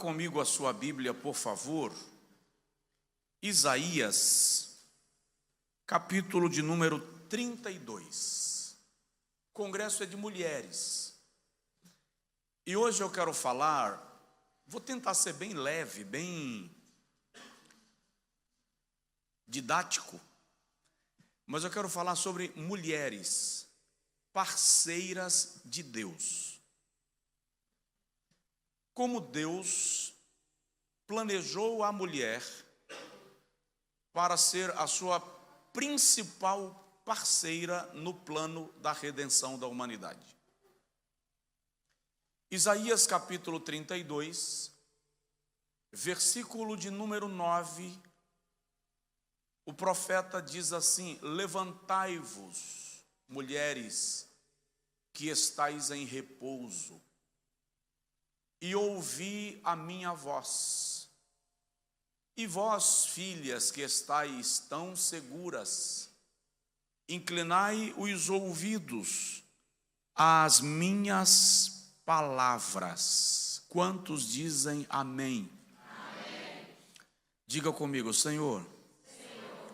comigo a sua Bíblia, por favor. Isaías, capítulo de número 32. O congresso é de mulheres. E hoje eu quero falar, vou tentar ser bem leve, bem didático, mas eu quero falar sobre mulheres, parceiras de Deus. Como Deus planejou a mulher para ser a sua principal parceira no plano da redenção da humanidade. Isaías capítulo 32, versículo de número 9, o profeta diz assim: levantai-vos, mulheres, que estais em repouso, e ouvi a minha voz. E vós, filhas, que estáis tão seguras, inclinai os ouvidos às minhas palavras. Quantos dizem amém? Amém. Diga comigo, Senhor,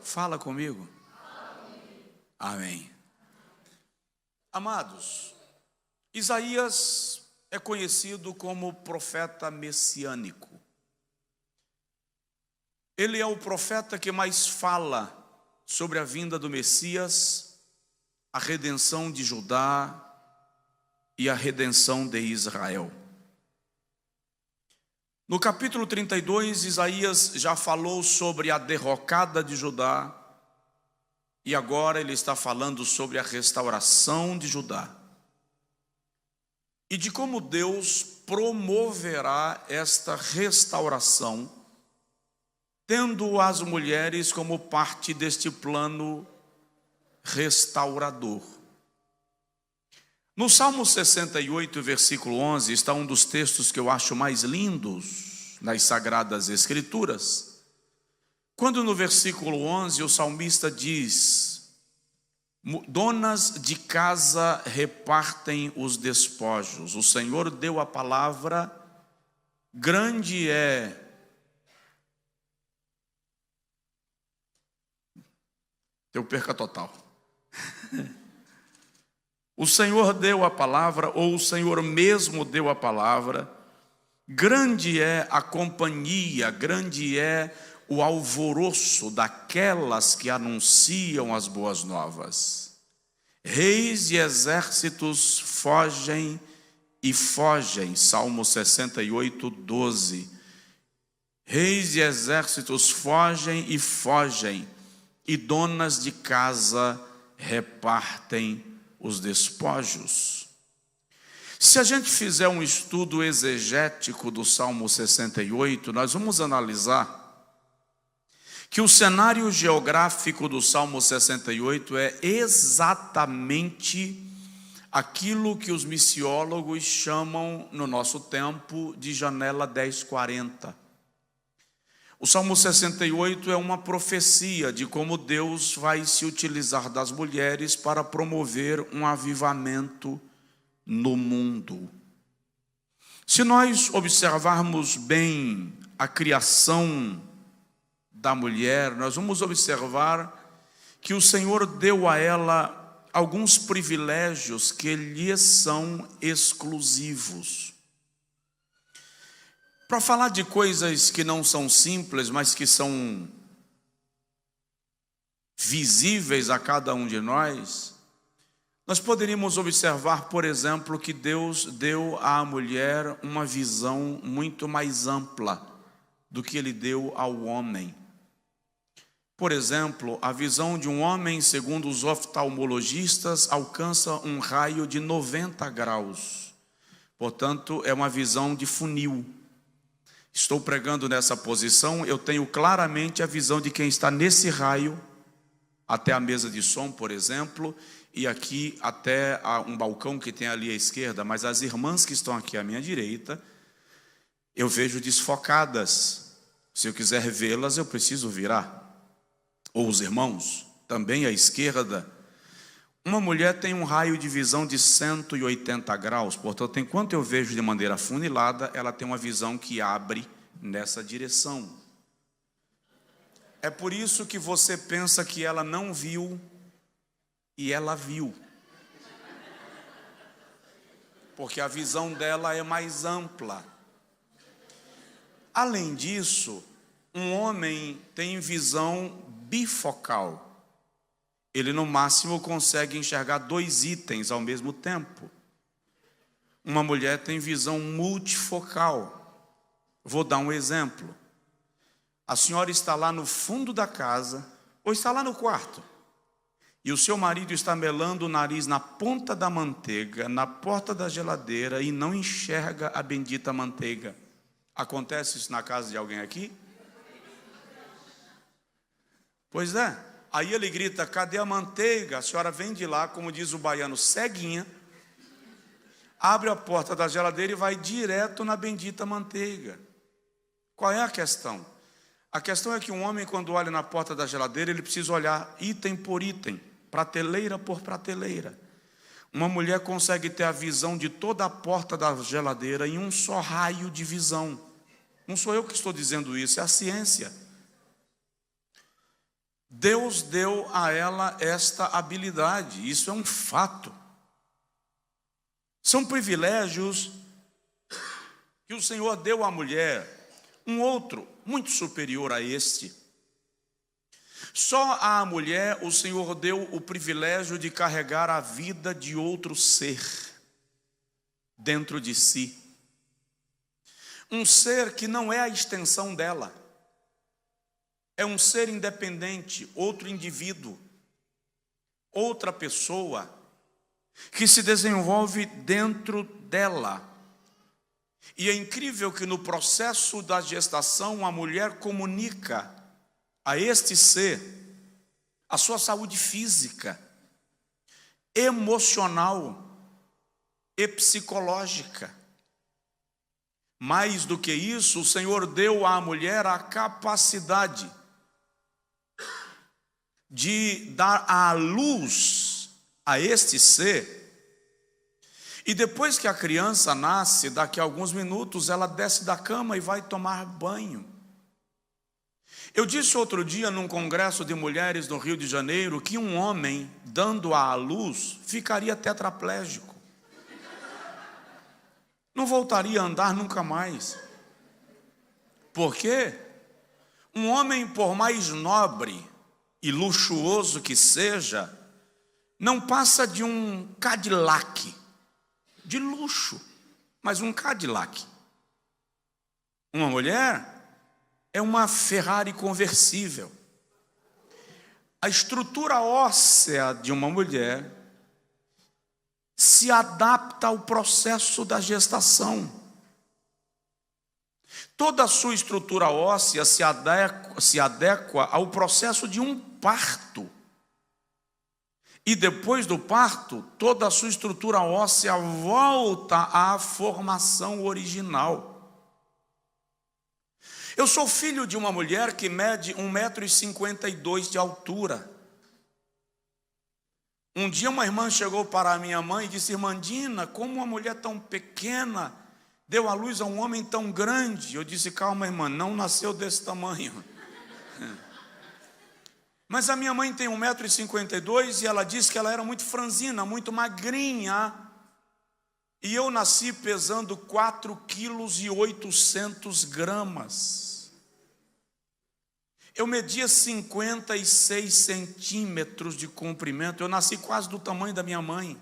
fala comigo. Amém. Amados, Isaías é conhecido como profeta messiânico. Ele é o profeta que mais fala sobre a vinda do Messias, a redenção de Judá e a redenção de Israel. No capítulo 32, Isaías já falou sobre a derrocada de Judá, e agora ele está falando sobre a restauração de Judá e de como Deus promoverá esta restauração, tendo as mulheres como parte deste plano restaurador. No Salmo 68, versículo 11, está um dos textos que eu acho mais lindos nas Sagradas Escrituras, quando no versículo 11 o salmista diz: donas de casa repartem os despojos, o Senhor deu a palavra, grande é eu perca total. O Senhor deu a palavra, ou o Senhor mesmo deu a palavra. Grande é a companhia, grande é o alvoroço daquelas que anunciam as boas novas. Reis e exércitos fogem e fogem. Salmo 68, 12. Reis e exércitos fogem e fogem, e donas de casa repartem os despojos. Se a gente fizer um estudo exegético do Salmo 68, nós vamos analisar que o cenário geográfico do Salmo 68 é exatamente aquilo que os missiólogos chamam no nosso tempo de janela 1040. O Salmo 68 é uma profecia de como Deus vai se utilizar das mulheres para promover um avivamento no mundo. Se nós observarmos bem a criação da mulher, nós vamos observar que o Senhor deu a ela alguns privilégios que lhes são exclusivos. Para falar de coisas que não são simples, mas que são visíveis a cada um de nós poderíamos observar, por exemplo, que Deus deu à mulher uma visão muito mais ampla do que Ele deu ao homem. Por exemplo, a visão de um homem, segundo os oftalmologistas, alcança um raio de 90 graus. Portanto, é uma visão de funil. Estou pregando nessa posição, eu tenho claramente a visão de quem está nesse raio, até a mesa de som, por exemplo, e aqui até um balcão que tem ali à esquerda, mas as irmãs que estão aqui à minha direita, eu vejo desfocadas. Se eu quiser vê-las, eu preciso virar. Ou os irmãos, também à esquerda. Uma mulher tem um raio de visão de 180 graus, portanto, enquanto eu vejo de maneira afunilada, ela tem uma visão que abre nessa direção. É por isso que você pensa que ela não viu e ela viu. Porque a visão dela é mais ampla. Além disso, um homem tem visão bifocal. Ele no máximo consegue enxergar 2 itens ao mesmo tempo. Uma mulher tem visão multifocal. Vou dar um exemplo. A senhora está lá no fundo da casa, ou está lá no quarto, e o seu marido está melando o nariz na ponta da manteiga, na porta da geladeira, e não enxerga a bendita manteiga. Acontece isso na casa de alguém aqui? Pois é. Aí ele grita: cadê a manteiga? A senhora vem de lá, como diz o baiano, ceguinha, abre a porta da geladeira e vai direto na bendita manteiga. Qual é a questão? A questão é que um homem, quando olha na porta da geladeira, ele precisa olhar item por item, prateleira por prateleira. Uma mulher consegue ter a visão de toda a porta da geladeira em um só raio de visão. Não sou eu que estou dizendo isso, é a ciência. Deus deu a ela esta habilidade, isso é um fato. São privilégios que o Senhor deu à mulher. Um outro, muito superior a este. Só à mulher o Senhor deu o privilégio de carregar a vida de outro ser dentro de si. Um ser que não é a extensão dela. É um ser independente, outro indivíduo, outra pessoa que se desenvolve dentro dela. E é incrível que no processo da gestação a mulher comunica a este ser a sua saúde física, emocional e psicológica. Mais do que isso, o Senhor deu à mulher a capacidade de dar à luz a este ser. E depois que a criança nasce, daqui a alguns minutos, ela desce da cama e vai tomar banho. Eu disse outro dia, num congresso de mulheres no Rio de Janeiro, que um homem, dando à luz, ficaria tetraplégico. Não voltaria a andar nunca mais. Por quê? Um homem, por mais nobre e luxuoso que seja, não passa de um Cadillac. De luxo, mas um Cadillac. Uma mulher é uma Ferrari conversível. A estrutura óssea de uma mulher se adapta ao processo da gestação. Toda a sua estrutura óssea se adequa ao processo de um parto. E depois do parto, toda a sua estrutura óssea volta à formação original. Eu sou filho de uma mulher que mede 1,52 m de altura. Um dia uma irmã chegou para a minha mãe e disse: irmã Dina, como uma mulher tão pequena deu à luz a um homem tão grande? Eu disse: calma, irmã, não nasceu desse tamanho. Mas a minha mãe tem 1,52 m e ela disse que ela era muito franzina, muito magrinha. E eu nasci pesando 4,8 kg. Eu media 56 centímetros de comprimento. Eu nasci quase do tamanho da minha mãe.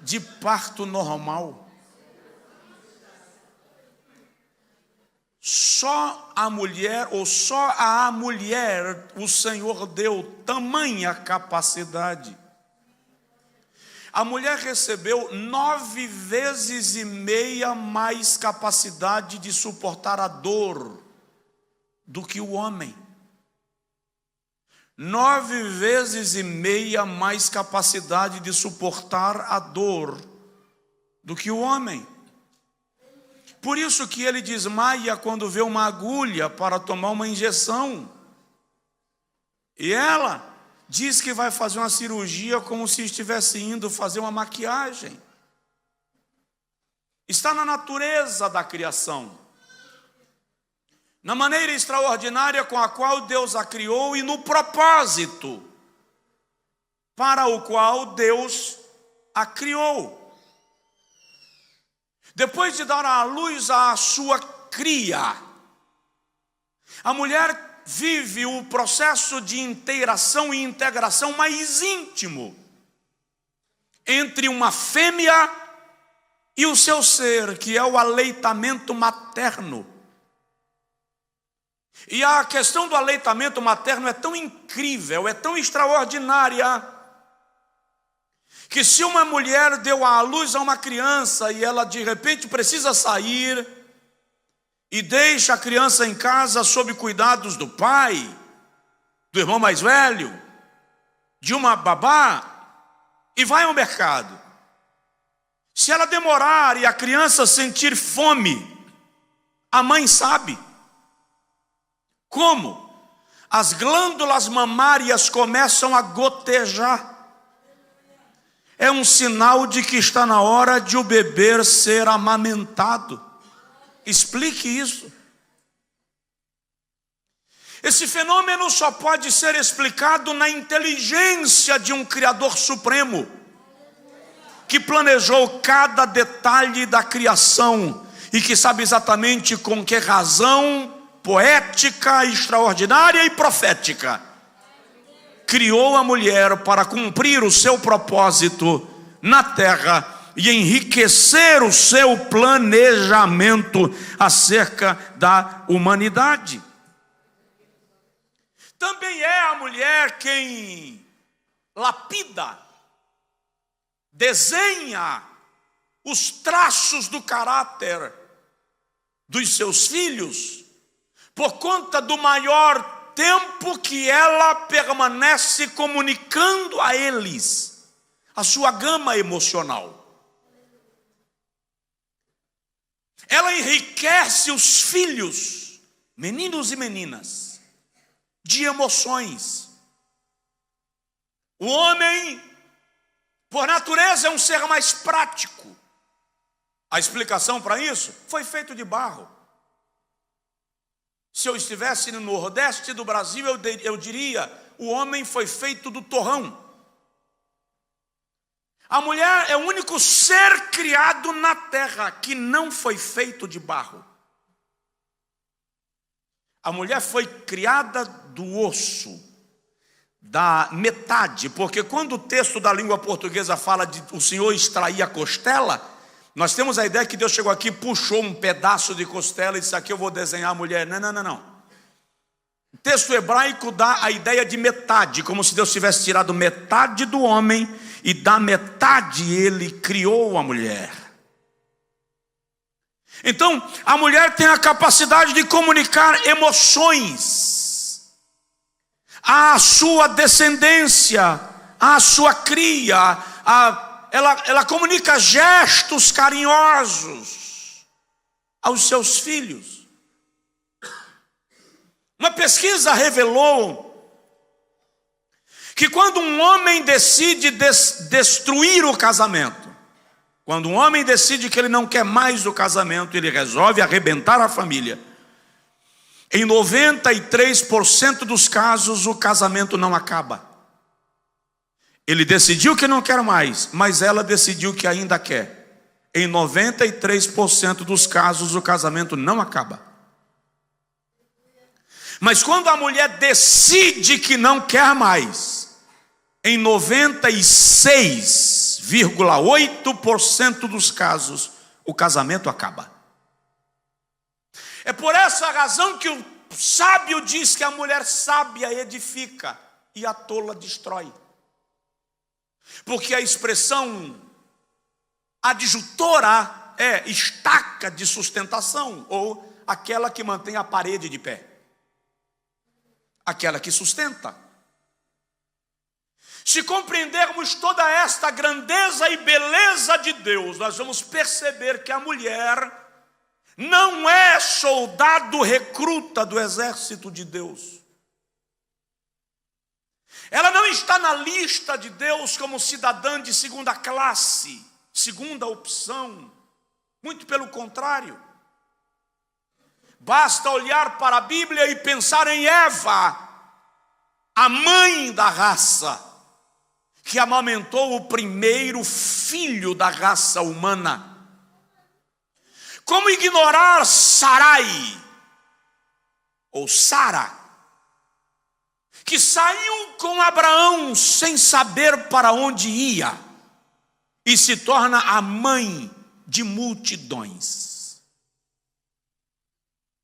De parto normal. Só a mulher, ou só à mulher, o Senhor deu tamanha capacidade. A mulher recebeu 9,5 vezes mais capacidade de suportar a dor do que o homem. 9,5 vezes mais capacidade de suportar a dor do que o homem. Por isso que ele desmaia quando vê uma agulha para tomar uma injeção. E ela diz que vai fazer uma cirurgia como se estivesse indo fazer uma maquiagem. Está na natureza da criação, na maneira extraordinária com a qual Deus a criou e no propósito para o qual Deus a criou. Depois de dar à luz à sua cria, a mulher vive o processo de inteiração e integração mais íntimo entre uma fêmea e o seu ser, que é o aleitamento materno. E a questão do aleitamento materno é tão incrível, é tão extraordinária, que se uma mulher deu à luz a uma criança e ela de repente precisa sair e deixa a criança em casa sob cuidados do pai, do irmão mais velho, de uma babá, e vai ao mercado, se ela demorar e a criança sentir fome, a mãe sabe. Como? As glândulas mamárias começam a gotejar. É um sinal de que está na hora de o bebê ser amamentado. Explique isso. Esse fenômeno só pode ser explicado na inteligência de um Criador Supremo, que planejou cada detalhe da criação e que sabe exatamente com que razão poética, extraordinária e profética criou a mulher para cumprir o seu propósito na terra e enriquecer o seu planejamento acerca da humanidade. Também é a mulher quem lapida, desenha os traços do caráter dos seus filhos, por conta do maior tempo que ela permanece comunicando a eles a sua gama emocional. Ela enriquece os filhos, meninos e meninas, de emoções. O homem, por natureza, é um ser mais prático. A explicação para isso foi feito de barro. Se eu estivesse no nordeste do Brasil, eu diria, o homem foi feito do torrão. A mulher é o único ser criado na terra que não foi feito de barro. A mulher foi criada do osso, da metade, porque quando o texto da língua portuguesa fala de o Senhor extrair a costela, nós temos a ideia que Deus chegou aqui, puxou um pedaço de costela e disse: aqui eu vou desenhar a mulher. Não. O texto hebraico dá a ideia de metade, como se Deus tivesse tirado metade do homem e da metade ele criou a mulher. Então, a mulher tem a capacidade de comunicar emoções à sua descendência, à sua cria, ela comunica gestos carinhosos aos seus filhos. Uma pesquisa revelou que quando um homem decide destruir o casamento, quando um homem decide que ele não quer mais o casamento, ele resolve arrebentar a família, em 93% dos casos o casamento não acaba. Ele decidiu que não quer mais, mas ela decidiu que ainda quer. Em 93% dos casos o casamento não acaba. Mas quando a mulher decide que não quer mais, em 96,8% dos casos o casamento acaba. É por essa razão que o sábio diz que a mulher sábia edifica e a tola destrói. Porque a expressão adjutora é estaca de sustentação, ou aquela que mantém a parede de pé, aquela que sustenta. Se compreendermos toda esta grandeza e beleza de Deus, nós vamos perceber que a mulher não é soldado recruta do exército de Deus. Ela não está na lista de Deus como cidadã de segunda classe, segunda opção. Muito pelo contrário. Basta olhar para a Bíblia e pensar em Eva, a mãe da raça, que amamentou o primeiro filho da raça humana. Como ignorar Sarai, ou Sara, que saiu com Abraão sem saber para onde ia, e se torna a mãe de multidões.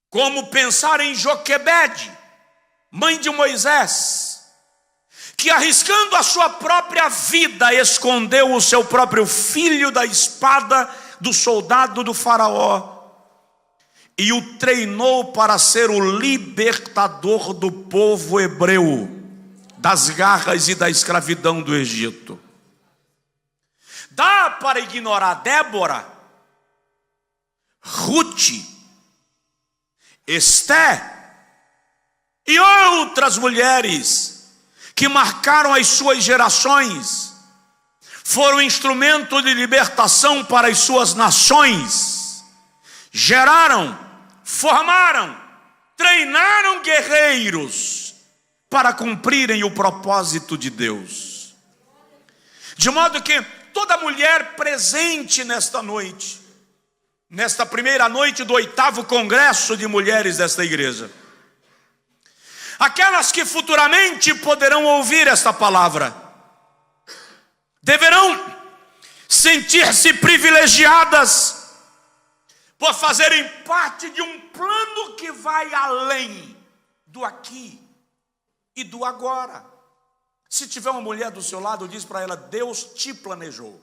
Como pensar em Joquebede, mãe de Moisés, que arriscando a sua própria vida, escondeu o seu próprio filho da espada do soldado do faraó, e o treinou para ser o libertador do povo hebreu, das garras e da escravidão do Egito. Dá para ignorar Débora, Ruth, Esté e outras mulheres que marcaram as suas gerações, foram instrumento de libertação para as suas nações, geraram, formaram, treinaram guerreiros para cumprirem o propósito de Deus. De modo que toda mulher presente nesta noite, nesta primeira noite do 8º congresso de mulheres desta igreja, aquelas que futuramente poderão ouvir esta palavra, deverão sentir-se privilegiadas por fazerem parte de um plano que vai além do aqui e do agora. Se tiver uma mulher do seu lado, diz para ela: Deus te planejou.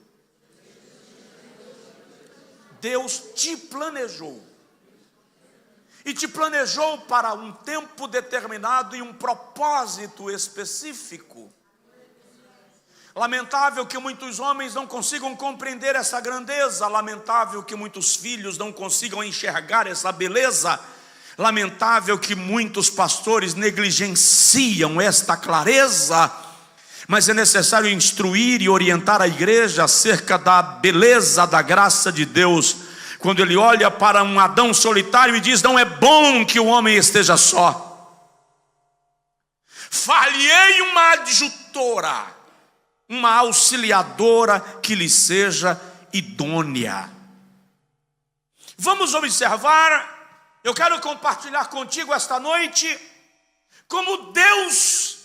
Deus te planejou. E te planejou para um tempo determinado e um propósito específico. Lamentável que muitos homens não consigam compreender essa grandeza. Lamentável que muitos filhos não consigam enxergar essa beleza. Lamentável que muitos pastores negligenciam esta clareza. Mas é necessário instruir e orientar a igreja acerca da beleza da graça de Deus. Quando ele olha para um Adão solitário e diz: não é bom que o homem esteja só. Far-lhe-ei uma adjutora, uma auxiliadora que lhe seja idônea. Vamos observar, eu quero compartilhar contigo esta noite, como Deus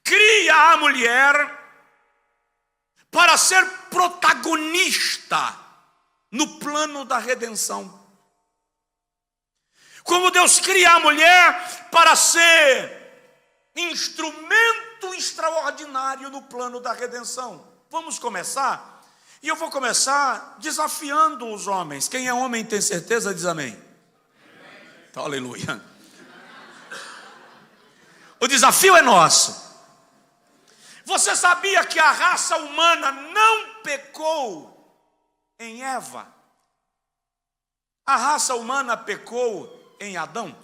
cria a mulher para ser protagonista no plano da redenção. Como Deus cria a mulher para ser instrumento extraordinário no plano da redenção. Vamos começar, e eu vou começar desafiando os homens. Quem é homem tem certeza, diz amém. Então, aleluia. O desafio é nosso. Você sabia que a raça humana não pecou em Eva? A raça humana pecou em Adão.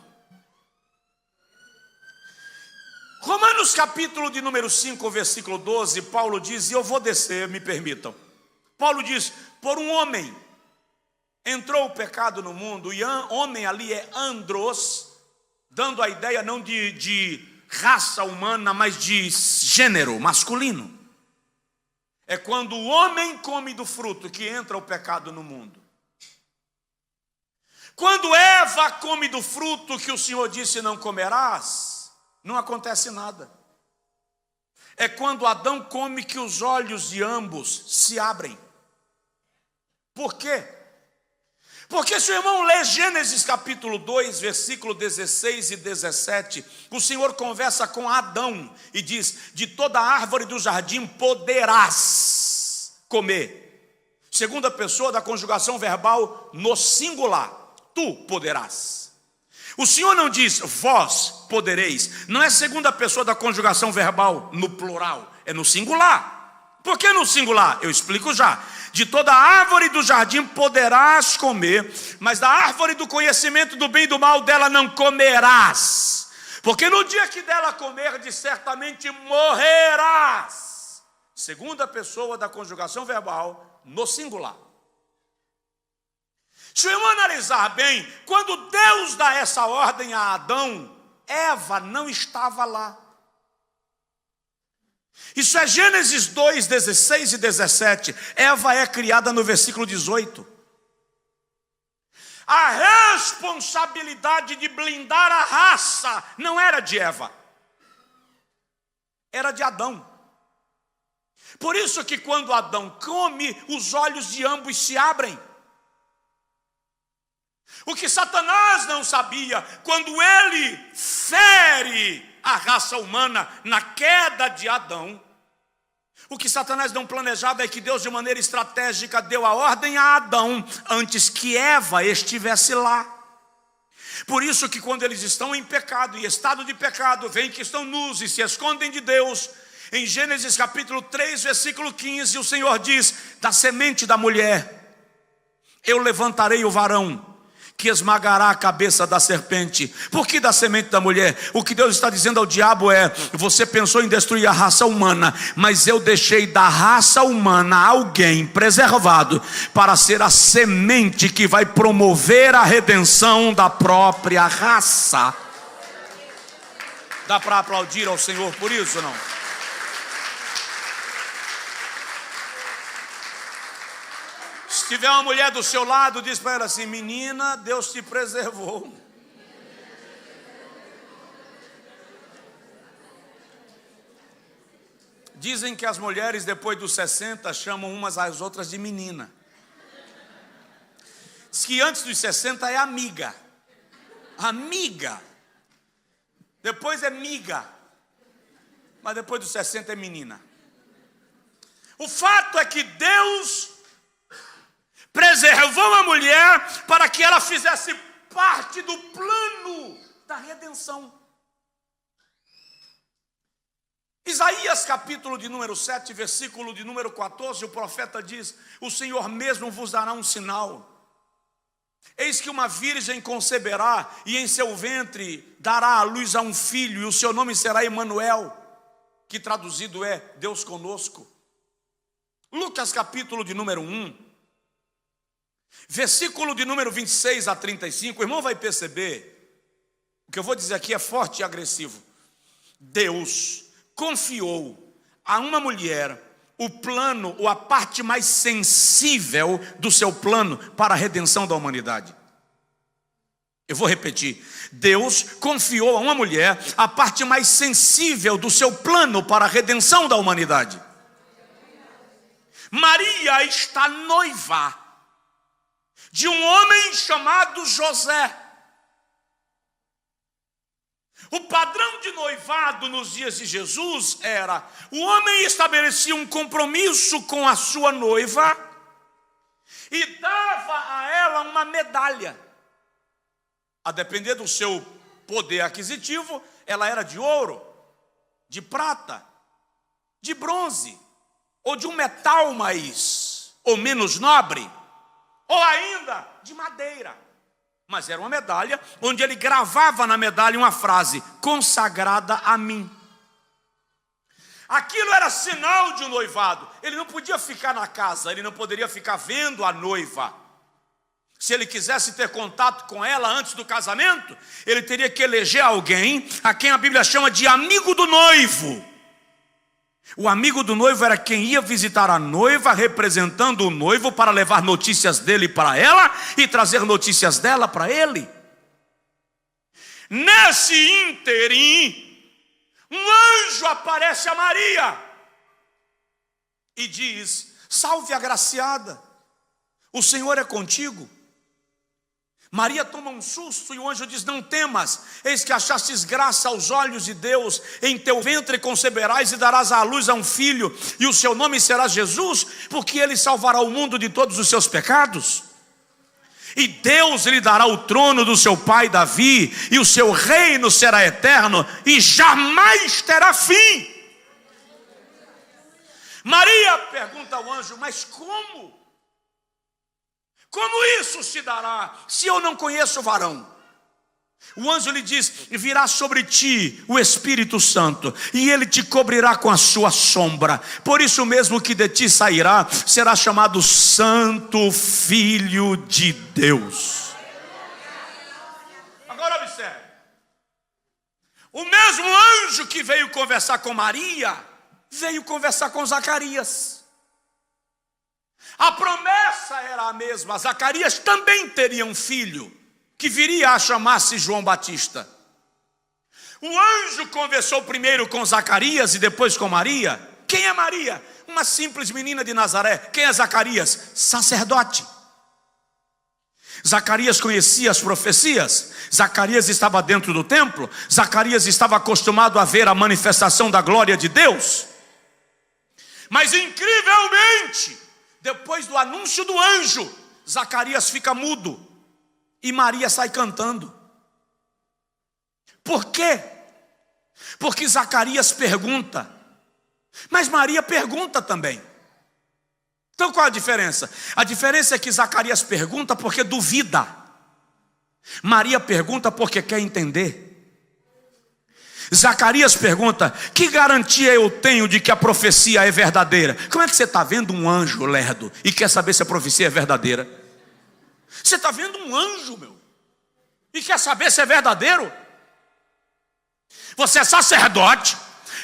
Romanos capítulo de número 5, versículo 12, Paulo diz, e eu vou descer, me permitam. Paulo diz: por um homem entrou o pecado no mundo, e homem ali é andros, dando a ideia não de raça humana, mas de gênero masculino. É quando o homem come do fruto que entra o pecado no mundo. Quando Eva come do fruto que o Senhor disse: não comerás, não acontece nada. É quando Adão come que os olhos de ambos se abrem. Por quê? Porque se o irmão lê Gênesis capítulo 2, versículo 16 e 17, o Senhor conversa com Adão e diz: de toda árvore do jardim poderás comer. Segunda pessoa da conjugação verbal no singular, tu poderás. O Senhor não diz vós podereis, não é segunda pessoa da conjugação verbal no plural, é no singular. Por que no singular? Eu explico já. De toda árvore do jardim poderás comer, mas da árvore do conhecimento do bem e do mal dela não comerás, Porque no dia que dela comerdes, certamente morrerás. Segunda pessoa da conjugação verbal, no singular. Se eu analisar bem, quando Deus dá essa ordem a Adão, Eva não estava lá. Isso é Gênesis 2, 16 e 17. Eva é criada no versículo 18. A responsabilidade de blindar a raça não era de Eva, era de Adão. Por isso que quando Adão come, os olhos de ambos se abrem. O que Satanás não sabia, quando ele fere a raça humana na queda de Adão, o que Satanás não planejava é que Deus, de maneira estratégica, deu a ordem a Adão antes que Eva estivesse lá. Por isso que quando eles estão em pecado, em estado de pecado, veem que estão nus e se escondem de Deus. Em Gênesis capítulo 3, versículo 15, o Senhor diz: da semente da mulher eu levantarei o varão, que esmagará a cabeça da serpente. Por que da semente da mulher? O que Deus está dizendo ao diabo é: você pensou em destruir a raça humana, mas eu deixei da raça humana alguém preservado para ser a semente que vai promover a redenção da própria raça. Dá para aplaudir ao Senhor por isso, não? Se tiver uma mulher do seu lado, diz para ela assim: menina, Deus te preservou. Dizem que as mulheres depois dos 60 chamam umas às outras de menina. Diz que antes dos 60 é amiga. Amiga. Depois é miga. Mas depois dos 60 é menina. O fato é que Deus preservou a mulher para que ela fizesse parte do plano da redenção. Isaías capítulo de número 7, versículo de número 14, o profeta diz: o Senhor mesmo vos dará um sinal. Eis que uma virgem conceberá e em seu ventre dará à luz a um filho, e o seu nome será Emanuel, que traduzido é Deus conosco. Lucas capítulo de número 1, versículo de número 26 a 35, o irmão vai perceber, o que eu vou dizer aqui é forte e agressivo. Deus confiou a uma mulher o plano, ou a parte mais sensível do seu plano para a redenção da humanidade. Eu vou repetir. Deus confiou a uma mulher a parte mais sensível do seu plano para a redenção da humanidade. Maria está noiva de um homem chamado José. O padrão de noivado nos dias de Jesus era: o homem estabelecia um compromisso com a sua noiva e dava a ela uma medalha. A depender do seu poder aquisitivo, ela era de ouro, de prata, de bronze, ou de um metal mais ou menos nobre, ou ainda de madeira. Mas era uma medalha onde ele gravava na medalha uma frase: consagrada a mim. Aquilo era sinal de um noivado. Ele não podia ficar na casa, ele não poderia ficar vendo a noiva. Se ele quisesse ter contato com ela antes do casamento, ele teria que eleger alguém a quem a Bíblia chama de amigo do noivo. O amigo do noivo era quem ia visitar a noiva representando o noivo para levar notícias dele para ela e trazer notícias dela para ele. Nesse ínterim, um anjo aparece a Maria e diz: salve agraciada, o Senhor é contigo. Maria toma um susto e o anjo diz: não temas, eis que achastes graça aos olhos de Deus, em teu ventre conceberás e darás à luz a um filho, e o seu nome será Jesus, porque ele salvará o mundo de todos os seus pecados. E Deus lhe dará o trono do seu pai Davi, e o seu reino será eterno e jamais terá fim. Maria pergunta ao anjo: mas como? Como isso se dará se eu não conheço o varão? O anjo lhe diz: virá sobre ti o Espírito Santo, e ele te cobrirá com a sua sombra. Por isso mesmo que de ti sairá, será chamado Santo Filho de Deus. Agora observe. O mesmo anjo que veio conversar com Maria, veio conversar com Zacarias. A promessa era a mesma. Zacarias também teria um filho, que viria a chamar-se João Batista. O anjo conversou primeiro com Zacarias e depois com Maria. Quem é Maria? Uma simples menina de Nazaré. Quem é Zacarias? Sacerdote. Zacarias conhecia as profecias. Zacarias estava dentro do templo. Zacarias estava acostumado a ver a manifestação da glória de Deus. Mas incrivelmente, depois do anúncio do anjo, Zacarias fica mudo e Maria sai cantando. Por quê? Porque Zacarias pergunta, mas Maria pergunta também. Então qual a diferença? A diferença é que Zacarias pergunta porque duvida. Maria pergunta porque quer entender. Zacarias pergunta: que garantia eu tenho de que a profecia é verdadeira? Como é que você está vendo um anjo, lerdo, e quer saber se a profecia é verdadeira? Você está vendo um anjo, meu, e quer saber se é verdadeiro? Você é sacerdote,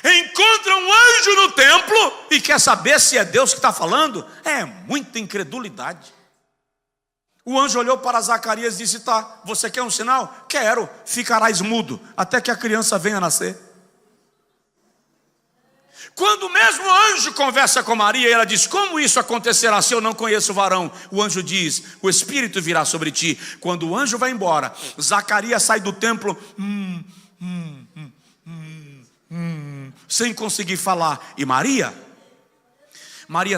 encontra um anjo no templo e quer saber se é Deus que está falando? É muita incredulidade. O anjo olhou para Zacarias e disse: tá, você quer um sinal? Quero. Ficarás mudo até que a criança venha a nascer. Quando o mesmo anjo conversa com Maria, ela diz: como isso acontecerá se eu não conheço o varão? O anjo diz: o Espírito virá sobre ti. Quando o anjo vai embora, Zacarias sai do templo sem conseguir falar. E Maria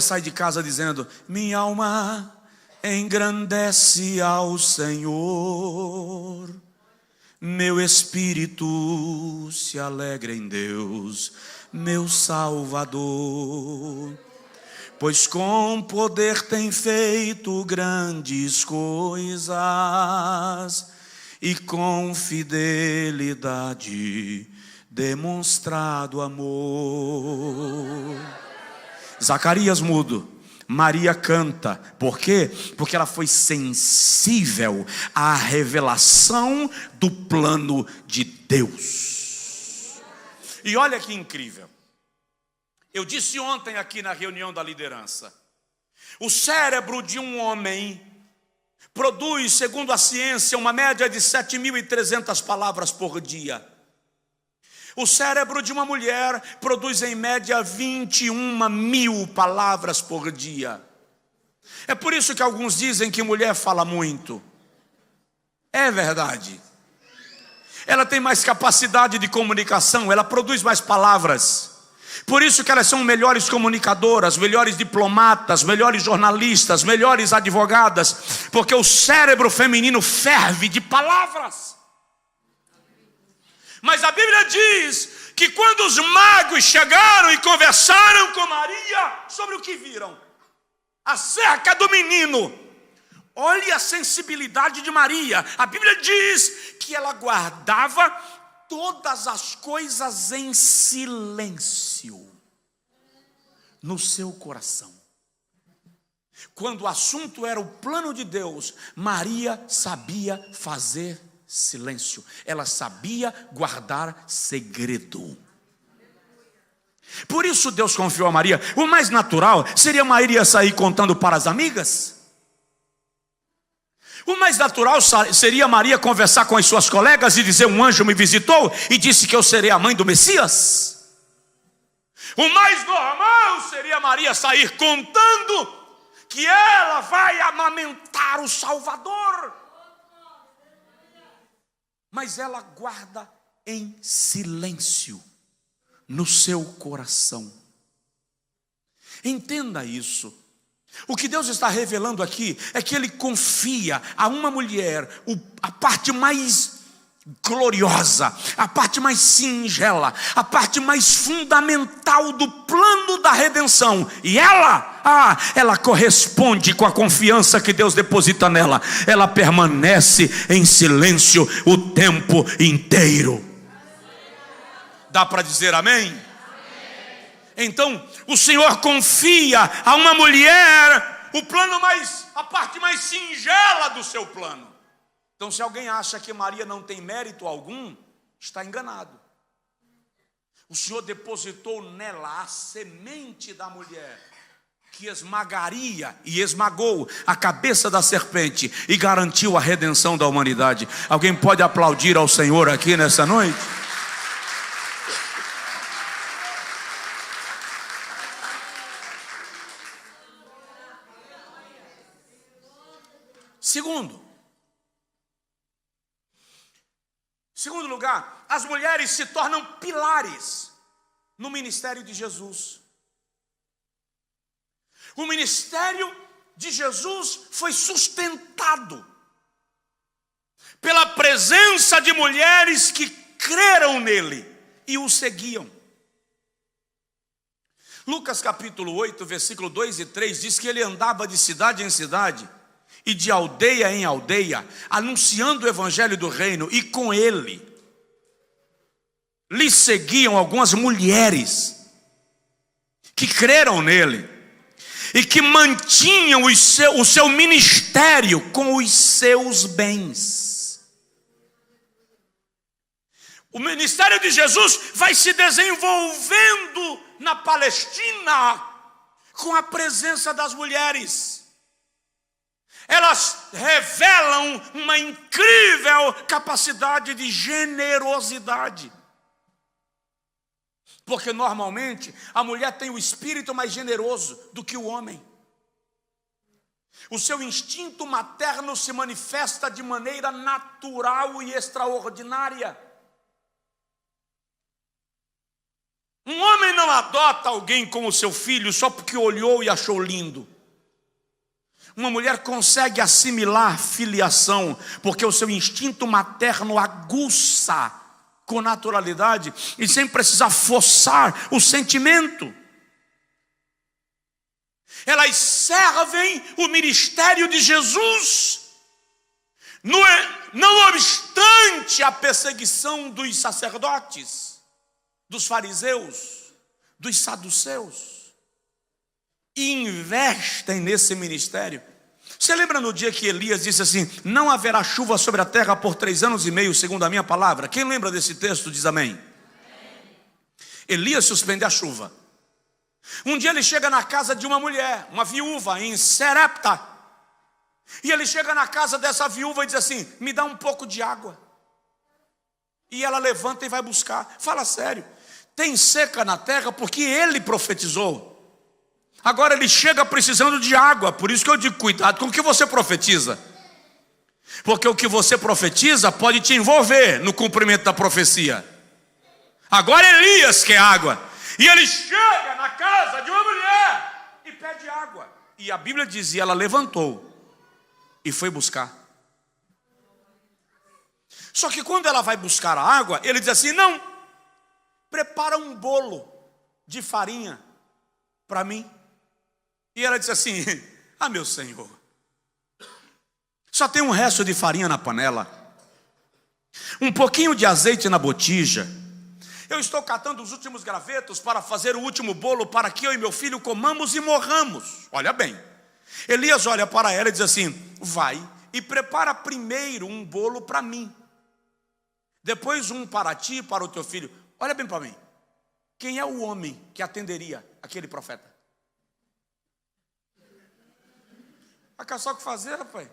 sai de casa dizendo: minha alma engrandece ao Senhor, meu espírito se alegra em Deus, meu Salvador, pois com poder tem feito grandes coisas e com fidelidade demonstrado amor. Zacarias mudo, Maria canta. Por quê? Porque ela foi sensível à revelação do plano de Deus. E olha que incrível. Eu disse ontem aqui na reunião da liderança: o cérebro de um homem produz, segundo a ciência, uma média de 7.300 palavras por dia. O cérebro de uma mulher produz em média 21.000 palavras por dia. É por isso que alguns dizem que mulher fala muito. É verdade. Ela tem mais capacidade de comunicação, ela produz mais palavras. Por isso que elas são melhores comunicadoras, melhores diplomatas, melhores jornalistas, melhores advogadas, porque o cérebro feminino ferve de palavras. Mas a Bíblia diz que quando os magos chegaram e conversaram com Maria sobre o que viram acerca do menino, olhe a sensibilidade de Maria. A Bíblia diz que ela guardava todas as coisas em silêncio no seu coração. Quando o assunto era o plano de Deus, Maria sabia fazer silêncio. Ela sabia guardar segredo. Por isso Deus confiou a Maria. O mais natural seria Maria sair contando para as amigas. O mais natural seria Maria conversar com as suas colegas e dizer: um anjo me visitou e disse que eu serei a mãe do Messias. O mais normal seria Maria sair contando que ela vai amamentar o Salvador. Mas ela guarda em silêncio no seu coração. Entenda isso. O que Deus está revelando aqui é que Ele confia a uma mulher a parte mais gloriosa, a parte mais singela, a parte mais fundamental do plano da redenção. E ela corresponde com a confiança que Deus deposita nela. Ela permanece em silêncio o tempo inteiro. Dá para dizer amém? Então, o Senhor confia a uma mulher a parte mais singela do seu plano. Então, se alguém acha que Maria não tem mérito algum, está enganado. O Senhor depositou nela a semente da mulher, que esmagaria e esmagou a cabeça da serpente e garantiu a redenção da humanidade. Alguém pode aplaudir ao Senhor aqui nessa noite? Segundo lugar, as mulheres se tornam pilares no ministério de Jesus. O ministério de Jesus foi sustentado pela presença de mulheres que creram nele e o seguiam. Lucas capítulo 8, versículo 2 e 3 diz que ele andava de cidade em cidade e de aldeia em aldeia, anunciando o evangelho do reino, e com ele lhe seguiam algumas mulheres que creram nele e que mantinham o seu ministério com os seus bens. O ministério de Jesus vai se desenvolvendo na Palestina com a presença das mulheres. Elas revelam uma incrível capacidade de generosidade. Porque normalmente a mulher tem o espírito mais generoso do que o homem. O seu instinto materno se manifesta de maneira natural e extraordinária. Um homem não adota alguém como seu filho só porque olhou e achou lindo. Uma mulher consegue assimilar filiação, porque o seu instinto materno aguça com naturalidade e sem precisar forçar o sentimento. Elas servem o ministério de Jesus, não obstante a perseguição dos sacerdotes, dos fariseus, dos saduceus. E investem nesse ministério. Você lembra no dia que Elias disse assim: não haverá chuva sobre a terra por 3 anos e meio, segundo a minha palavra? Quem lembra desse texto diz amém. Elias suspende a chuva. Um dia ele chega na casa de uma mulher, uma viúva em Serepta, e ele chega na casa dessa viúva e diz assim: me dá um pouco de água. E ela levanta e vai buscar. Fala sério, tem seca na terra porque ele profetizou. Agora ele chega precisando de água. Por isso que eu digo, cuidado com o que você profetiza, porque o que você profetiza pode te envolver no cumprimento da profecia. Agora Elias quer água, e ele chega na casa de uma mulher e pede água. E a Bíblia dizia, ela levantou e foi buscar. Só que quando ela vai buscar a água, ele diz assim: não, prepara um bolo de farinha para mim. E ela disse assim: ah, meu Senhor, só tem um resto de farinha na panela, um pouquinho de azeite na botija. Eu estou catando os últimos gravetos para fazer o último bolo, para que eu e meu filho comamos e morramos. Olha bem, Elias olha para ela e diz assim: vai e prepara primeiro um bolo para mim, depois um para ti e para o teu filho. Olha bem para mim, quem é o homem que atenderia aquele profeta? Acá só o que fazer, rapaz.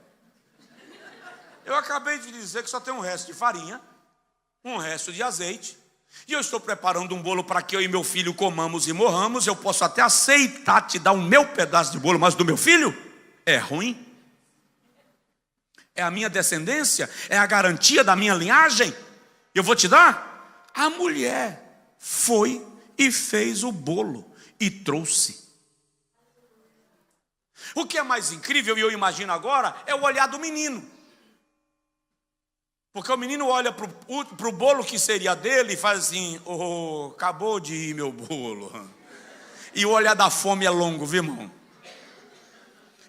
Eu acabei de dizer que só tem um resto de farinha, um resto de azeite, e eu estou preparando um bolo para que eu e meu filho comamos e morramos. Eu posso até aceitar te dar o meu pedaço de bolo, mas do meu filho é ruim. É a minha descendência, é a garantia da minha linhagem. Eu vou te dar. A mulher foi e fez o bolo e trouxe. O que é mais incrível, e eu imagino agora, é o olhar do menino. Porque o menino olha para o bolo que seria dele e faz assim: oh, acabou de ir meu bolo. E o olhar da fome é longo, viu, irmão?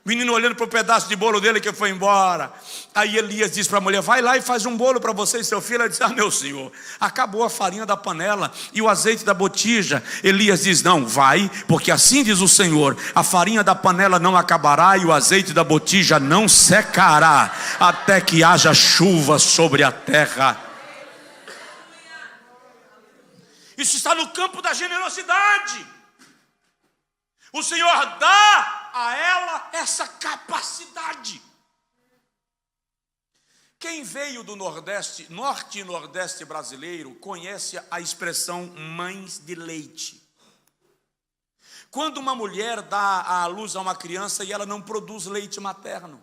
O menino olhando para o pedaço de bolo dele que foi embora. Aí Elias diz para a mulher: vai lá e faz um bolo para você e seu filho. Ela diz: ah, meu senhor, acabou a farinha da panela e o azeite da botija. Elias diz: não, vai, porque assim diz o Senhor: a farinha da panela não acabará e o azeite da botija não secará, até que haja chuva sobre a terra. Isso está no campo da generosidade. O Senhor dá a ela essa capacidade. Quem veio do Nordeste, Norte e Nordeste brasileiro, conhece a expressão mães de leite. Quando uma mulher dá à luz a uma criança e ela não produz leite materno,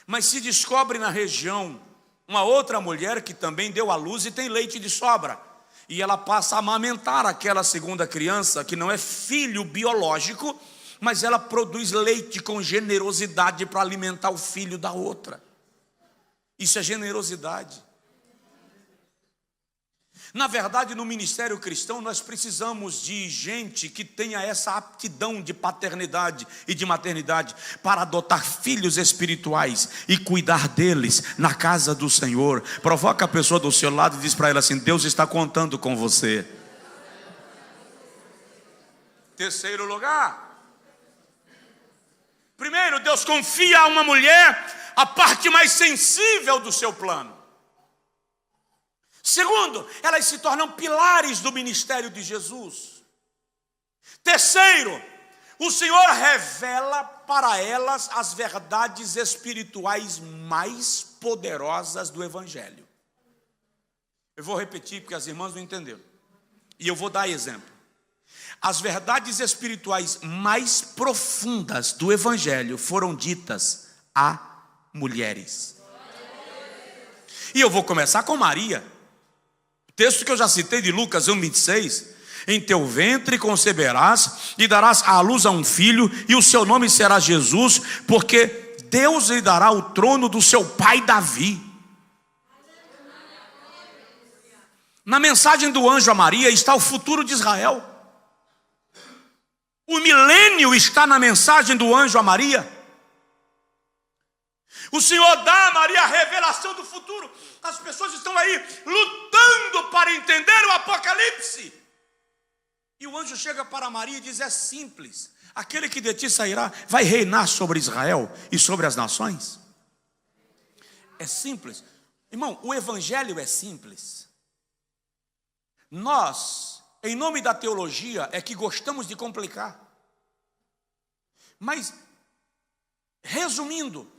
mas se descobre na região uma outra mulher que também deu à luz e tem leite de sobra, e ela passa a amamentar aquela segunda criança, que não é filho biológico, mas ela produz leite com generosidade para alimentar o filho da outra. Isso é generosidade. Na verdade, no ministério cristão, nós precisamos de gente que tenha essa aptidão de paternidade e de maternidade para adotar filhos espirituais e cuidar deles na casa do Senhor. Provoca a pessoa do seu lado e diz para ela assim: Deus está contando com você. Terceiro lugar. Primeiro, Deus confia a uma mulher a parte mais sensível do seu plano. Segundo, elas se tornam pilares do ministério de Jesus. Terceiro, o Senhor revela para elas as verdades espirituais mais poderosas do Evangelho. Eu vou repetir porque as irmãs não entenderam. E eu vou dar exemplo. As verdades espirituais mais profundas do Evangelho foram ditas a mulheres. E eu vou começar com Maria. Texto que eu já citei de Lucas 1:26, em teu ventre conceberás e darás à luz a um filho, e o seu nome será Jesus, porque Deus lhe dará o trono do seu pai Davi. Na mensagem do anjo a Maria está o futuro de Israel. O milênio está na mensagem do anjo a Maria. O Senhor dá a Maria a revelação do futuro. As pessoas estão aí lutando para entender o Apocalipse. E o anjo chega para Maria e diz: é simples. Aquele que de ti sairá vai reinar sobre Israel e sobre as nações. É simples. Irmão, o Evangelho é simples. Nós, em nome da teologia, é que gostamos de complicar. Mas, resumindo,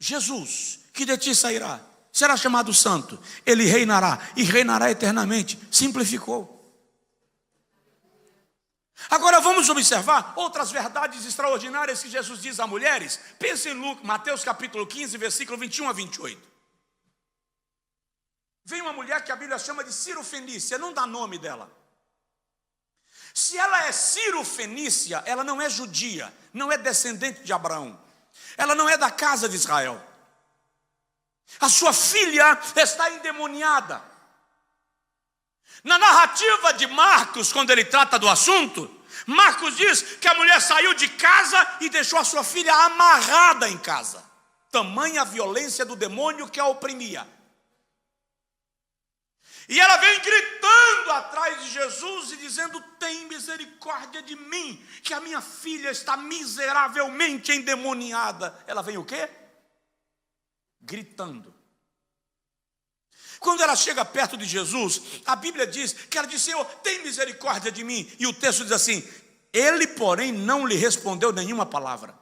Jesus, que de ti sairá, será chamado santo, ele reinará e reinará eternamente. Simplificou. Agora vamos observar outras verdades extraordinárias que Jesus diz a mulheres. Pense em Mateus capítulo 15, versículo 21 a 28. Vem uma mulher que a Bíblia chama de Ciro-fenícia, não dá nome dela. Se ela é Ciro-fenícia, ela não é judia, não é descendente de Abraão. Ela não é da casa de Israel. A sua filha está endemoniada. Na narrativa de Marcos, quando ele trata do assunto, Marcos diz que a mulher saiu de casa e deixou a sua filha amarrada em casa. Tamanha a violência do demônio que a oprimia. E ela vem gritando atrás de Jesus e dizendo: tem misericórdia de mim, que a minha filha está miseravelmente endemoniada. Ela vem o quê? Gritando. Quando ela chega perto de Jesus, a Bíblia diz que ela diz: Senhor, tem misericórdia de mim. E o texto diz assim: ele, porém, não lhe respondeu nenhuma palavra.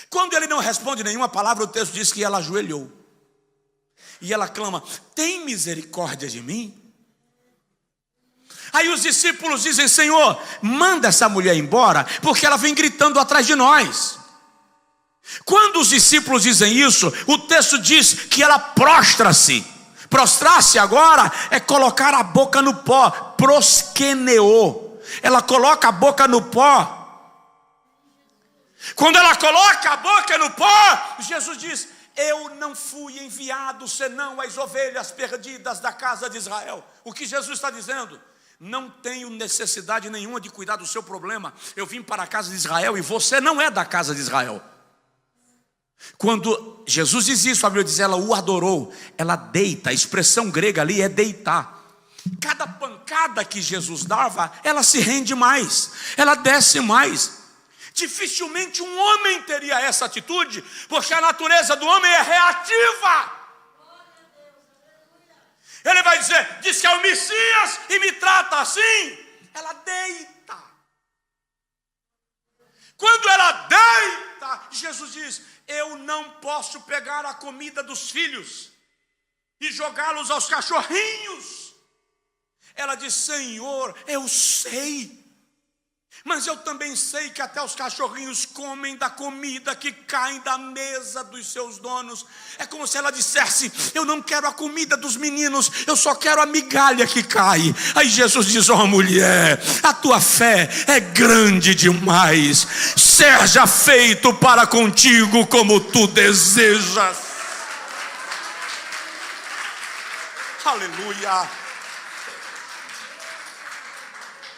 Quando ele não responde nenhuma palavra, o texto diz que ela ajoelhou. E ela clama: tem misericórdia de mim? Aí os discípulos dizem: Senhor, manda essa mulher embora, porque ela vem gritando atrás de nós. Quando os discípulos dizem isso, o texto diz que ela prostra-se. Prostrar-se agora é colocar a boca no pó. Proskeneou. Ela coloca a boca no pó. Quando ela coloca a boca no pó, Jesus diz: eu não fui enviado senão as ovelhas perdidas da casa de Israel. O que Jesus está dizendo? Não tenho necessidade nenhuma de cuidar do seu problema. Eu vim para a casa de Israel e você não é da casa de Israel. Quando Jesus diz isso, a Bíblia diz, ela o adorou. Ela deita, a expressão grega ali é deitar. Cada pancada que Jesus dava, ela se rende mais, ela desce mais. Dificilmente um homem teria essa atitude, porque a natureza do homem é reativa. Ele vai dizer, diz que é o Messias e me trata assim. Ela deita. Quando ela deita, Jesus diz, eu não posso pegar a comida dos filhos e jogá-los aos cachorrinhos. Ela diz, Senhor, eu sei, mas eu também sei que até os cachorrinhos comem da comida que cai da mesa dos seus donos. É como se ela dissesse, eu não quero a comida dos meninos, eu só quero a migalha que cai. Aí Jesus diz, ó mulher, a tua fé é grande demais, seja feito para contigo como tu desejas. Aleluia.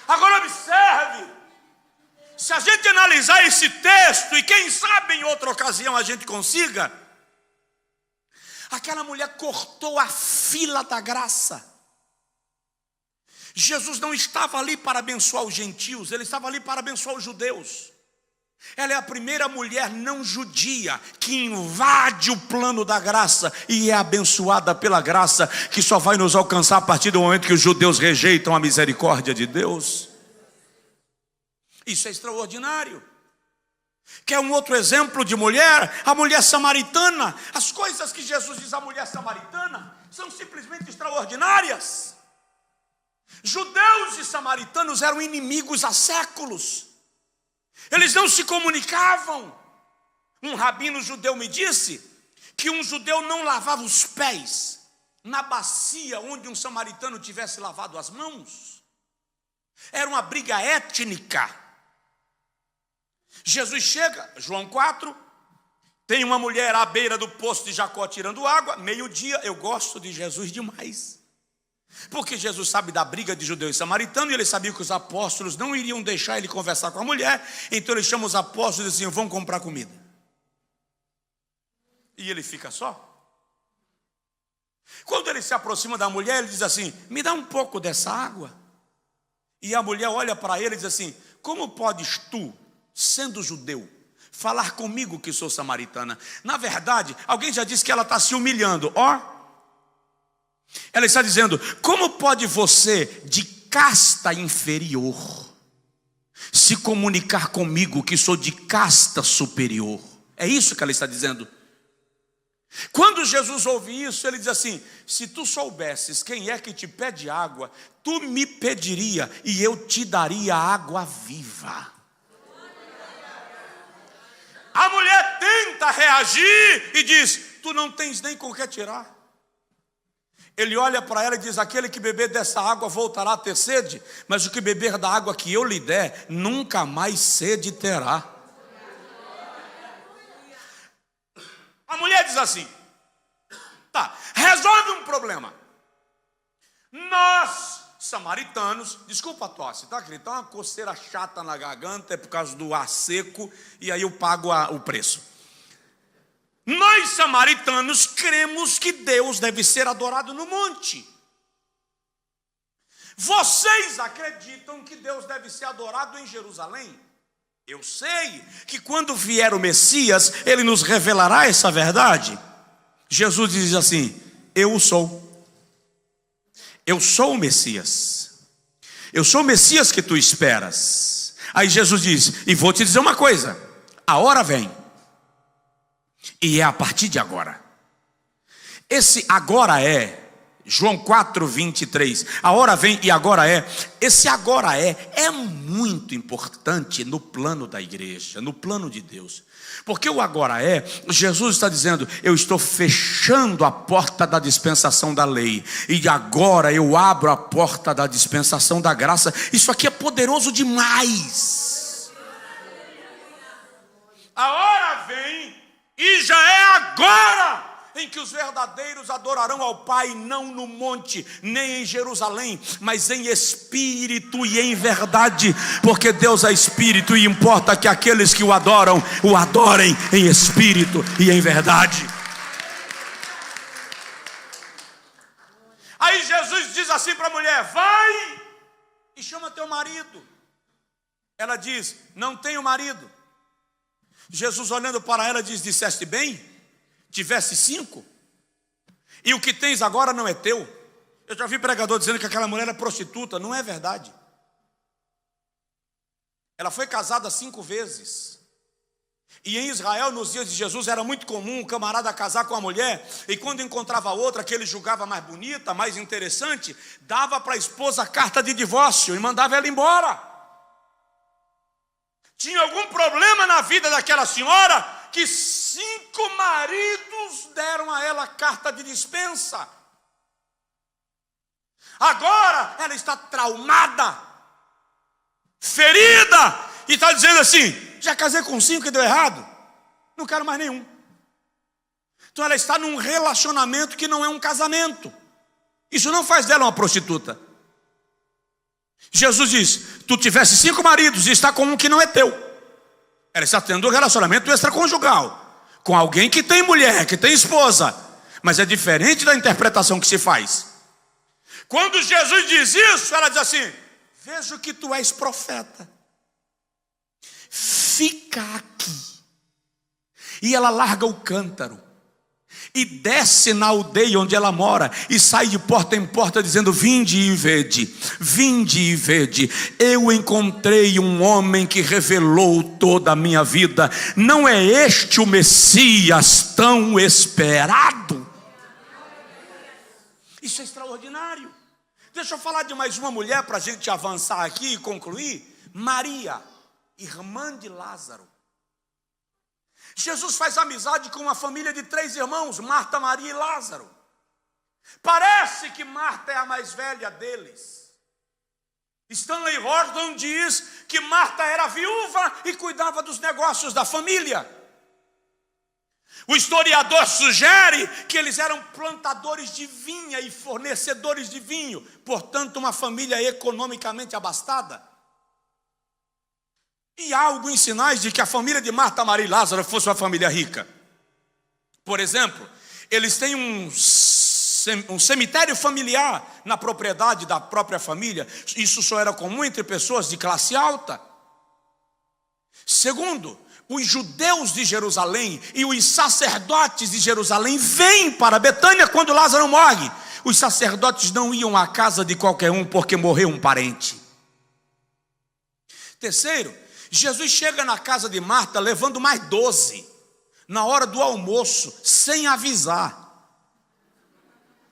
Agora observe, se a gente analisar esse texto, e quem sabe em outra ocasião a gente consiga, aquela mulher cortou a fila da graça. Jesus não estava ali para abençoar os gentios, ele estava ali para abençoar os judeus. Ela é a primeira mulher não judia que invade o plano da graça e é abençoada pela graça, que só vai nos alcançar a partir do momento que os judeus rejeitam a misericórdia de Deus. Isso é extraordinário. Quer um outro exemplo de mulher? A mulher samaritana. As coisas que Jesus diz à mulher samaritana são simplesmente extraordinárias. Judeus e samaritanos eram inimigos há séculos. Eles não se comunicavam. Um rabino judeu me disse que um judeu não lavava os pés na bacia onde um samaritano tivesse lavado as mãos. Era uma briga étnica. Jesus chega, João 4, tem uma mulher à beira do poço de Jacó tirando água, meio-dia. Eu gosto de Jesus demais, porque Jesus sabe da briga de judeu e samaritano, e ele sabia que os apóstolos não iriam deixar ele conversar com a mulher, então ele chama os apóstolos e diz assim, vão comprar comida. E ele fica só. Quando ele se aproxima da mulher, ele diz assim, me dá um pouco dessa água. E a mulher olha para ele e diz assim, como podes tu, sendo judeu, falar comigo que sou samaritana? Na verdade, alguém já disse que ela está se humilhando. Ela está dizendo, como pode você, de casta inferior, se comunicar comigo que sou de casta superior? É isso que ela está dizendo. Quando Jesus ouve isso, ele diz assim, se tu soubesses quem é que te pede água, tu me pediria e eu te daria água viva. A mulher tenta reagir e diz, tu não tens nem com que tirar. Ele olha para ela e diz, aquele que beber dessa água voltará a ter sede, mas o que beber da água que eu lhe der, nunca mais sede terá. A mulher diz assim, tá, resolve um problema. Nós, samaritanos, desculpa a tosse, tá, querido? Tá uma coceira chata na garganta, é por causa do ar seco, e aí eu pago o preço. Nós, samaritanos, cremos que Deus deve ser adorado no monte. Vocês acreditam que Deus deve ser adorado em Jerusalém? Eu sei que quando vier o Messias, ele nos revelará essa verdade. Jesus diz assim, eu o sou. Eu sou o Messias. Eu sou o Messias que tu esperas. Aí Jesus diz, e vou te dizer uma coisa, a hora vem, e é a partir de agora. Esse agora é, João 4, 23, a hora vem e agora é. Esse agora é muito importante no plano da igreja, no plano de Deus. Porque o agora é, Jesus está dizendo, eu estou fechando a porta da dispensação da lei, e agora eu abro a porta da dispensação da graça. Isso aqui é poderoso demais. A hora vem E já é agora em que os verdadeiros adorarão ao Pai, não no monte, nem em Jerusalém, mas em espírito e em verdade, porque Deus é espírito e importa que aqueles que o adoram, o adorem em espírito e em verdade. Aí Jesus diz assim para a mulher: vai e chama teu marido. Ela diz: não tenho marido. Jesus, olhando para ela, diz: disseste bem? Tivesse 5, e o que tens agora não é teu. Eu já vi pregador dizendo que aquela mulher era prostituta. Não é verdade. Ela foi casada 5 vezes. E em Israel, nos dias de Jesus, era muito comum um camarada casar com a mulher, e quando encontrava outra que ele julgava mais bonita, mais interessante, dava para a esposa carta de divórcio e mandava ela embora. Tinha algum problema na vida daquela senhora, que 5 maridos deram a ela carta de dispensa. Agora ela está traumada, ferida, e está dizendo assim: já casei com 5 e deu errado, não quero mais nenhum. Então ela está num relacionamento que não é um casamento. Isso não faz dela uma prostituta. Jesus diz: tu tivesse 5 maridos e está com um que não é teu. Ela está tendo um relacionamento extraconjugal com alguém que tem mulher, que tem esposa, mas é diferente da interpretação que se faz. Quando Jesus diz isso, ela diz assim: vejo que tu és profeta, fica aqui. E ela larga o cântaro e desce na aldeia onde ela mora, e sai de porta em porta dizendo: vinde e vede, vinde e vede, eu encontrei um homem que revelou toda a minha vida. Não é este o Messias tão esperado? Isso é extraordinário. Deixa eu falar de mais uma mulher para a gente avançar aqui e concluir. Maria, irmã de Lázaro. Jesus faz amizade com uma família de 3 irmãos, Marta, Maria e Lázaro. Parece que Marta é a mais velha deles. Stanley Horton diz que Marta era viúva e cuidava dos negócios da família. O historiador sugere que eles eram plantadores de vinha e fornecedores de vinho, portanto uma família economicamente abastada. E há alguns sinais de que a família de Marta, Maria e Lázaro fosse uma família rica. Por exemplo, eles têm um cemitério familiar na propriedade da própria família. Isso só era comum entre pessoas de classe alta. Segundo, os judeus de Jerusalém e os sacerdotes de Jerusalém vêm para Betânia quando Lázaro morre. Os sacerdotes não iam à casa de qualquer um porque morreu um parente. Terceiro, Jesus chega na casa de Marta levando mais 12, na hora do almoço, sem avisar.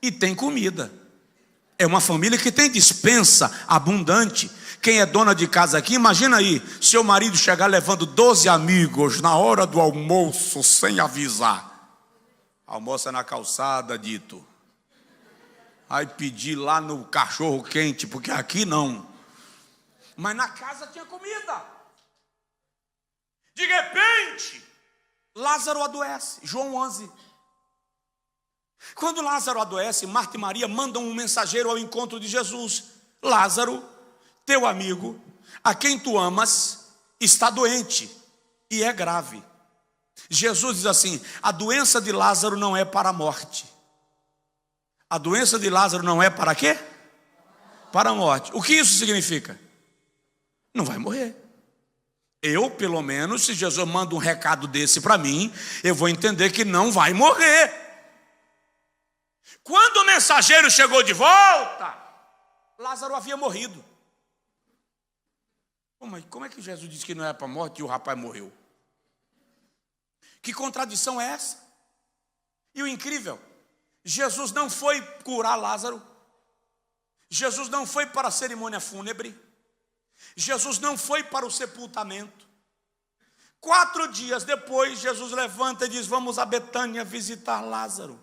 E tem comida. É uma família que tem despensa abundante. Quem é dona de casa aqui, imagina aí, seu marido chegar levando 12 amigos na hora do almoço, sem avisar. Almoça na calçada, dito. Aí pedir lá no cachorro quente, porque aqui não. Mas na casa tinha comida. De repente, Lázaro adoece. João 11. Quando Lázaro adoece, Marta e Maria mandam um mensageiro ao encontro de Jesus. Lázaro, teu amigo, a quem tu amas, está doente e é grave. Jesus diz assim: a doença de Lázaro não é para a morte. A doença de Lázaro não é para quê? Para a morte. O que isso significa? Não vai morrer. Eu, pelo menos, se Jesus manda um recado desse para mim, eu vou entender que não vai morrer. Quando o mensageiro chegou de volta, Lázaro havia morrido. Como é que Jesus disse que não era para a morte e o rapaz morreu? Que contradição é essa? E o incrível, Jesus não foi curar Lázaro. Jesus não foi para a cerimônia fúnebre. Jesus não foi para o sepultamento. 4 dias depois, Jesus levanta e diz: vamos a Betânia visitar Lázaro.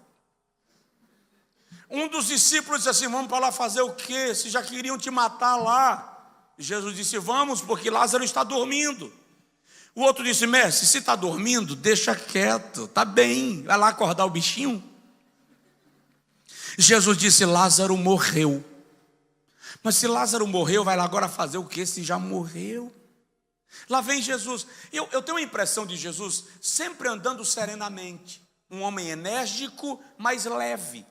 Um dos discípulos disse assim: vamos para lá fazer o quê? Se já queriam te matar lá. Jesus disse: vamos, porque Lázaro está dormindo. O outro disse: mestre, se está dormindo, deixa quieto, está bem, vai lá acordar o bichinho. Jesus disse: Lázaro morreu. Mas se Lázaro morreu, vai lá agora fazer o que se já morreu? Lá vem Jesus. Eu tenho a impressão de Jesus sempre andando serenamente. Um homem enérgico, mas leve.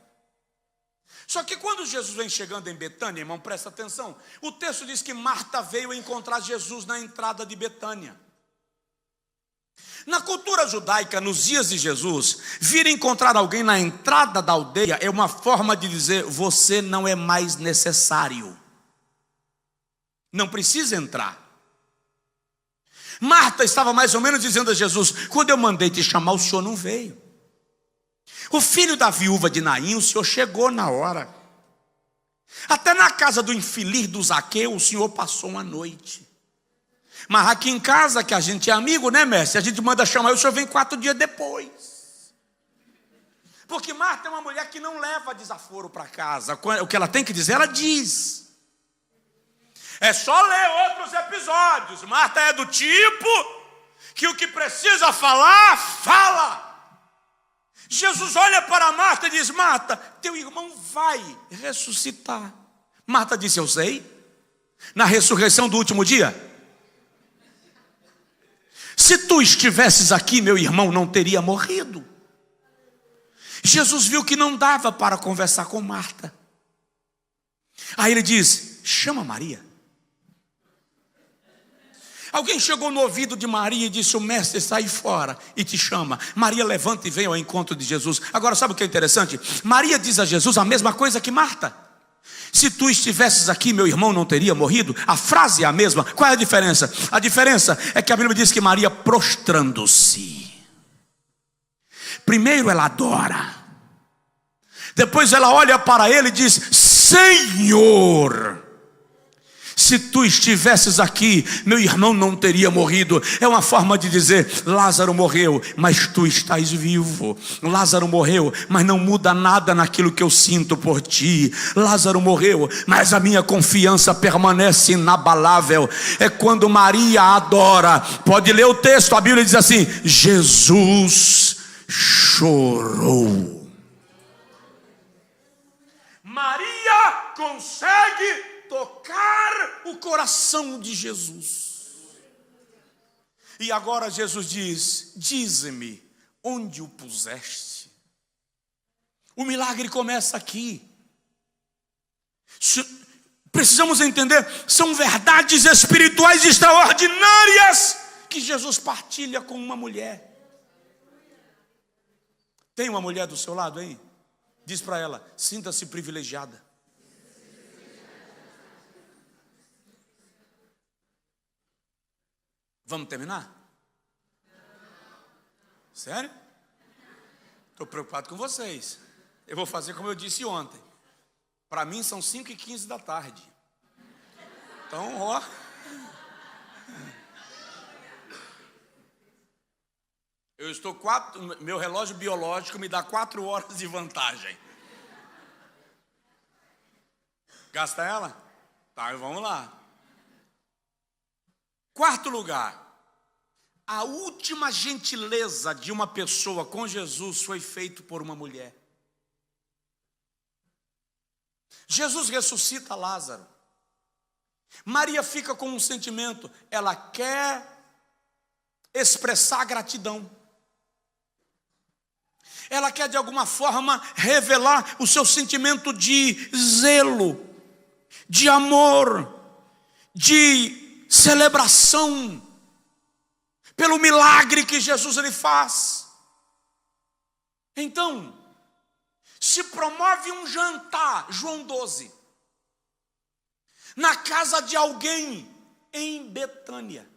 Só que quando Jesus vem chegando em Betânia, irmão, presta atenção. O texto diz que Marta veio encontrar Jesus na entrada de Betânia. Na cultura judaica, nos dias de Jesus, vir encontrar alguém na entrada da aldeia é uma forma de dizer: você não é mais necessário. Não precisa entrar. Marta estava mais ou menos dizendo a Jesus: quando eu mandei te chamar, o senhor não veio. O filho da viúva de Naim, o senhor chegou na hora. Até na casa do infeliz do Zaqueu, o senhor passou uma noite. Mas aqui em casa, que a gente é amigo, né, mestre? A gente manda chamar e o senhor vem 4 dias depois. Porque Marta é uma mulher que não leva desaforo para casa. O que ela tem que dizer, ela diz. É só ler outros episódios. Marta é do tipo que o que precisa falar, fala. Jesus olha para Marta e diz: Marta, teu irmão vai ressuscitar. Marta disse: eu sei. Na ressurreição do último dia. Se tu estivesses aqui, meu irmão não teria morrido. Jesus viu que não dava para conversar com Marta. Aí ele diz: chama Maria. Alguém chegou no ouvido de Maria e disse: o mestre está aí fora e te chama. Maria levanta e vem ao encontro de Jesus. Agora sabe o que é interessante? Maria diz a Jesus a mesma coisa que Marta: se tu estivesses aqui, meu irmão não teria morrido. A frase é a mesma. Qual é a diferença? A diferença é que a Bíblia diz que Maria, prostrando-se, primeiro ela adora, depois ela olha para ele e diz: Senhor, se tu estivesses aqui, meu irmão não teria morrido. É uma forma de dizer: Lázaro morreu, mas tu estás vivo. Lázaro morreu, mas não muda nada naquilo que eu sinto por ti. Lázaro morreu, mas a minha confiança permanece inabalável. É quando Maria adora. Pode ler o texto, a Bíblia diz assim: Jesus chorou. Maria consegue tocar o coração de Jesus. E agora Jesus diz: dize-me onde o puseste. O milagre começa aqui. Precisamos entender, são verdades espirituais extraordinárias que Jesus partilha com uma mulher. Tem uma mulher do seu lado aí? Diz para ela: sinta-se privilegiada. Vamos terminar? Sério? Estou preocupado com vocês. Eu vou fazer como eu disse ontem. Para mim são 5h15 da tarde. Então, ó. Eu estou meu relógio biológico me dá 4 horas de vantagem. Gasta ela? Tá, vamos lá. 4º lugar, a última gentileza de uma pessoa com Jesus foi feito por uma mulher. Jesus ressuscita Lázaro. Maria fica com um sentimento, ela quer expressar gratidão. Ela quer de alguma forma revelar o seu sentimento de zelo, de amor, de celebração pelo milagre que Jesus lhe faz. Então, se promove um jantar, João 12, na casa de alguém em Betânia.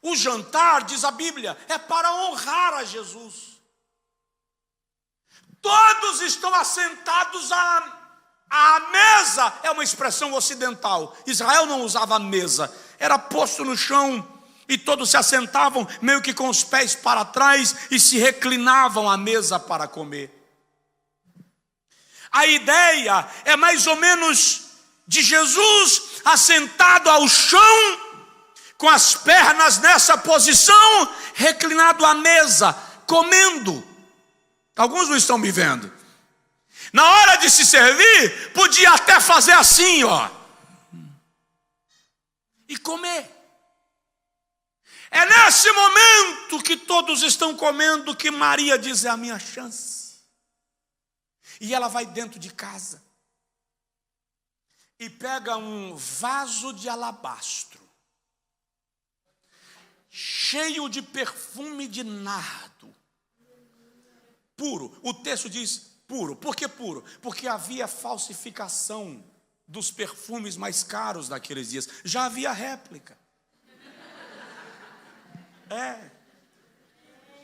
O jantar, diz a Bíblia, é para honrar a Jesus. Todos estão assentados à mesa. É uma expressão ocidental. Israel não usava mesa, era posto no chão e todos se assentavam meio que com os pés para trás e se reclinavam à mesa para comer. A ideia é mais ou menos de Jesus assentado ao chão, com as pernas nessa posição, reclinado à mesa, comendo. Alguns não estão me vendo. Na hora de se servir, podia até fazer assim, ó, e comer. É nesse momento que todos estão comendo que Maria diz: é a minha chance. E ela vai dentro de casa e pega um vaso de alabastro, cheio de perfume de nardo, puro. O texto diz puro. Por que puro? Porque havia falsificação dos perfumes mais caros daqueles dias. Já havia réplica.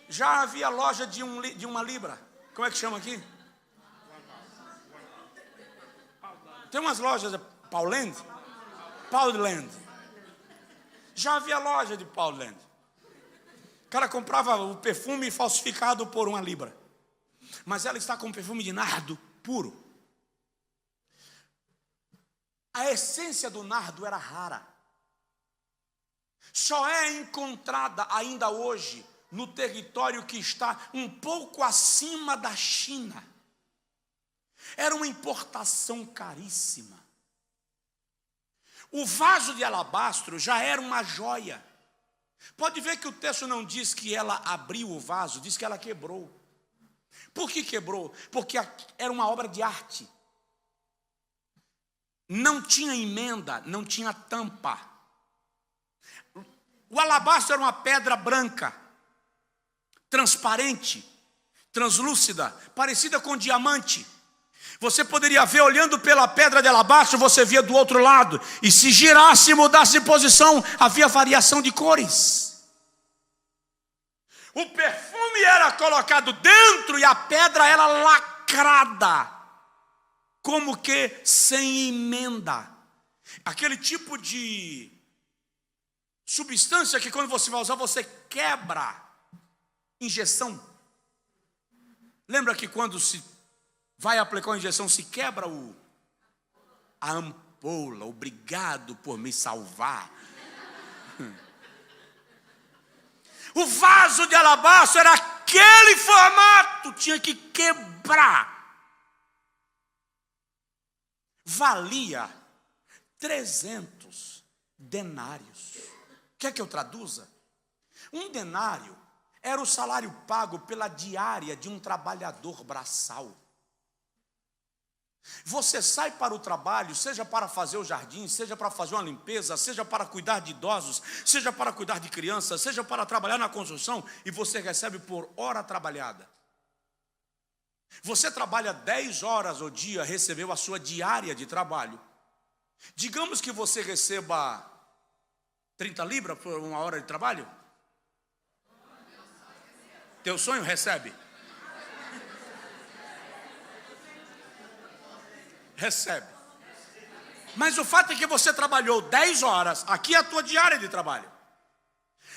Já havia loja de uma libra. Como é que chama aqui? Tem umas lojas de Pauland. Já havia loja de Pauland. O cara comprava o perfume falsificado por uma libra. Mas ela está com perfume de nardo puro. A essência do nardo era rara. Só é encontrada ainda hoje no território que está um pouco acima da China. Era uma importação caríssima. O vaso de alabastro já era uma joia. Pode ver que o texto não diz que ela abriu o vaso, diz que ela quebrou. Por que quebrou? Porque era uma obra de arte. Não tinha emenda, não tinha tampa. O alabastro era uma pedra branca, transparente, translúcida, parecida com diamante. Você poderia ver, olhando pela pedra de alabastro, você via do outro lado. E se girasse e mudasse de posição, havia variação de cores. O perfume era colocado dentro e a pedra era lacrada, como que sem emenda. Aquele tipo de substância que quando você vai usar, você quebra. Injeção. Lembra que quando se vai aplicar uma injeção, se quebra a ampola. Obrigado por me salvar. O vaso de alabastro era aquele formato, tinha que quebrar. Valia 300 denários. Quer que eu traduza? Um denário era o salário pago pela diária de um trabalhador braçal. Você sai para o trabalho, seja para fazer o jardim, seja para fazer uma limpeza, seja para cuidar de idosos, seja para cuidar de crianças, seja para trabalhar na construção, e você recebe por hora trabalhada. Você trabalha 10 horas ao dia, recebeu a sua diária de trabalho. Digamos que você receba 30 libras por uma hora de trabalho. Teu sonho recebe? Recebe. Mas o fato é que você trabalhou 10 horas, aqui é a tua diária de trabalho.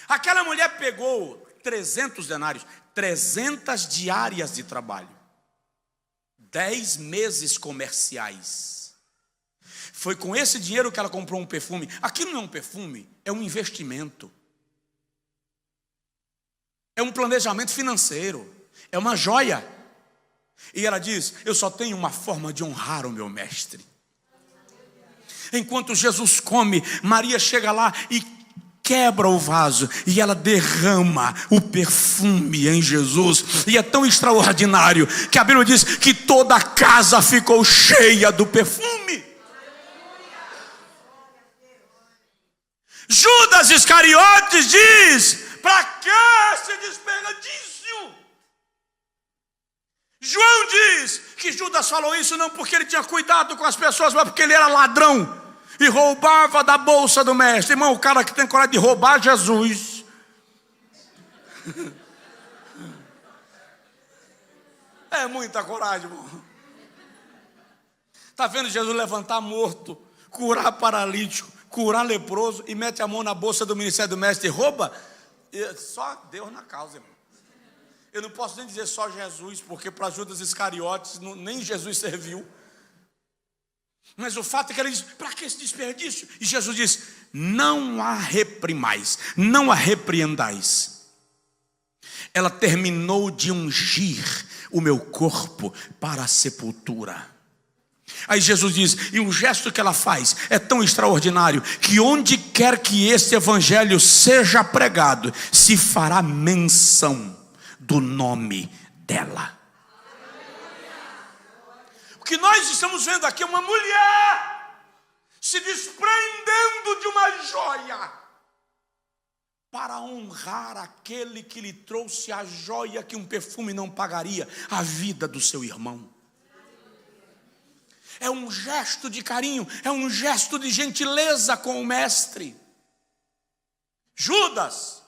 Aquela mulher pegou 300 denários, 300 diárias de trabalho, 10 meses comerciais. Foi com esse dinheiro que ela comprou um perfume. Aquilo não é um perfume, é um investimento. É um planejamento financeiro, é uma joia. E ela diz: eu só tenho uma forma de honrar o meu mestre. Enquanto Jesus come, Maria chega lá e quebra o vaso, e ela derrama o perfume em Jesus. E é tão extraordinário que a Bíblia diz que toda a casa ficou cheia do perfume. Judas Iscariotes diz: para que esse desperdício? João diz que Judas falou isso não porque ele tinha cuidado com as pessoas, mas porque ele era ladrão e roubava da bolsa do mestre. Irmão, o cara que tem coragem de roubar Jesus é muita coragem, irmão. Está vendo Jesus levantar morto, curar paralítico, curar leproso, e mete a mão na bolsa do ministério do mestre e rouba? Só Deus na causa, irmão. Eu não posso nem dizer só Jesus, porque para Judas Iscariotes nem Jesus serviu. Mas o fato é que ela diz: para que esse desperdício? E Jesus diz: não a reprimais, não a repreendais. Ela terminou de ungir o meu corpo para a sepultura. Aí Jesus diz, e um gesto que ela faz é tão extraordinário, que onde quer que esse evangelho seja pregado, se fará menção do nome dela. O que nós estamos vendo aqui é uma mulher se desprendendo de uma joia para honrar aquele que lhe trouxe a joia que um perfume não pagaria, a vida do seu irmão. É um gesto de carinho, é um gesto de gentileza com o mestre. Judas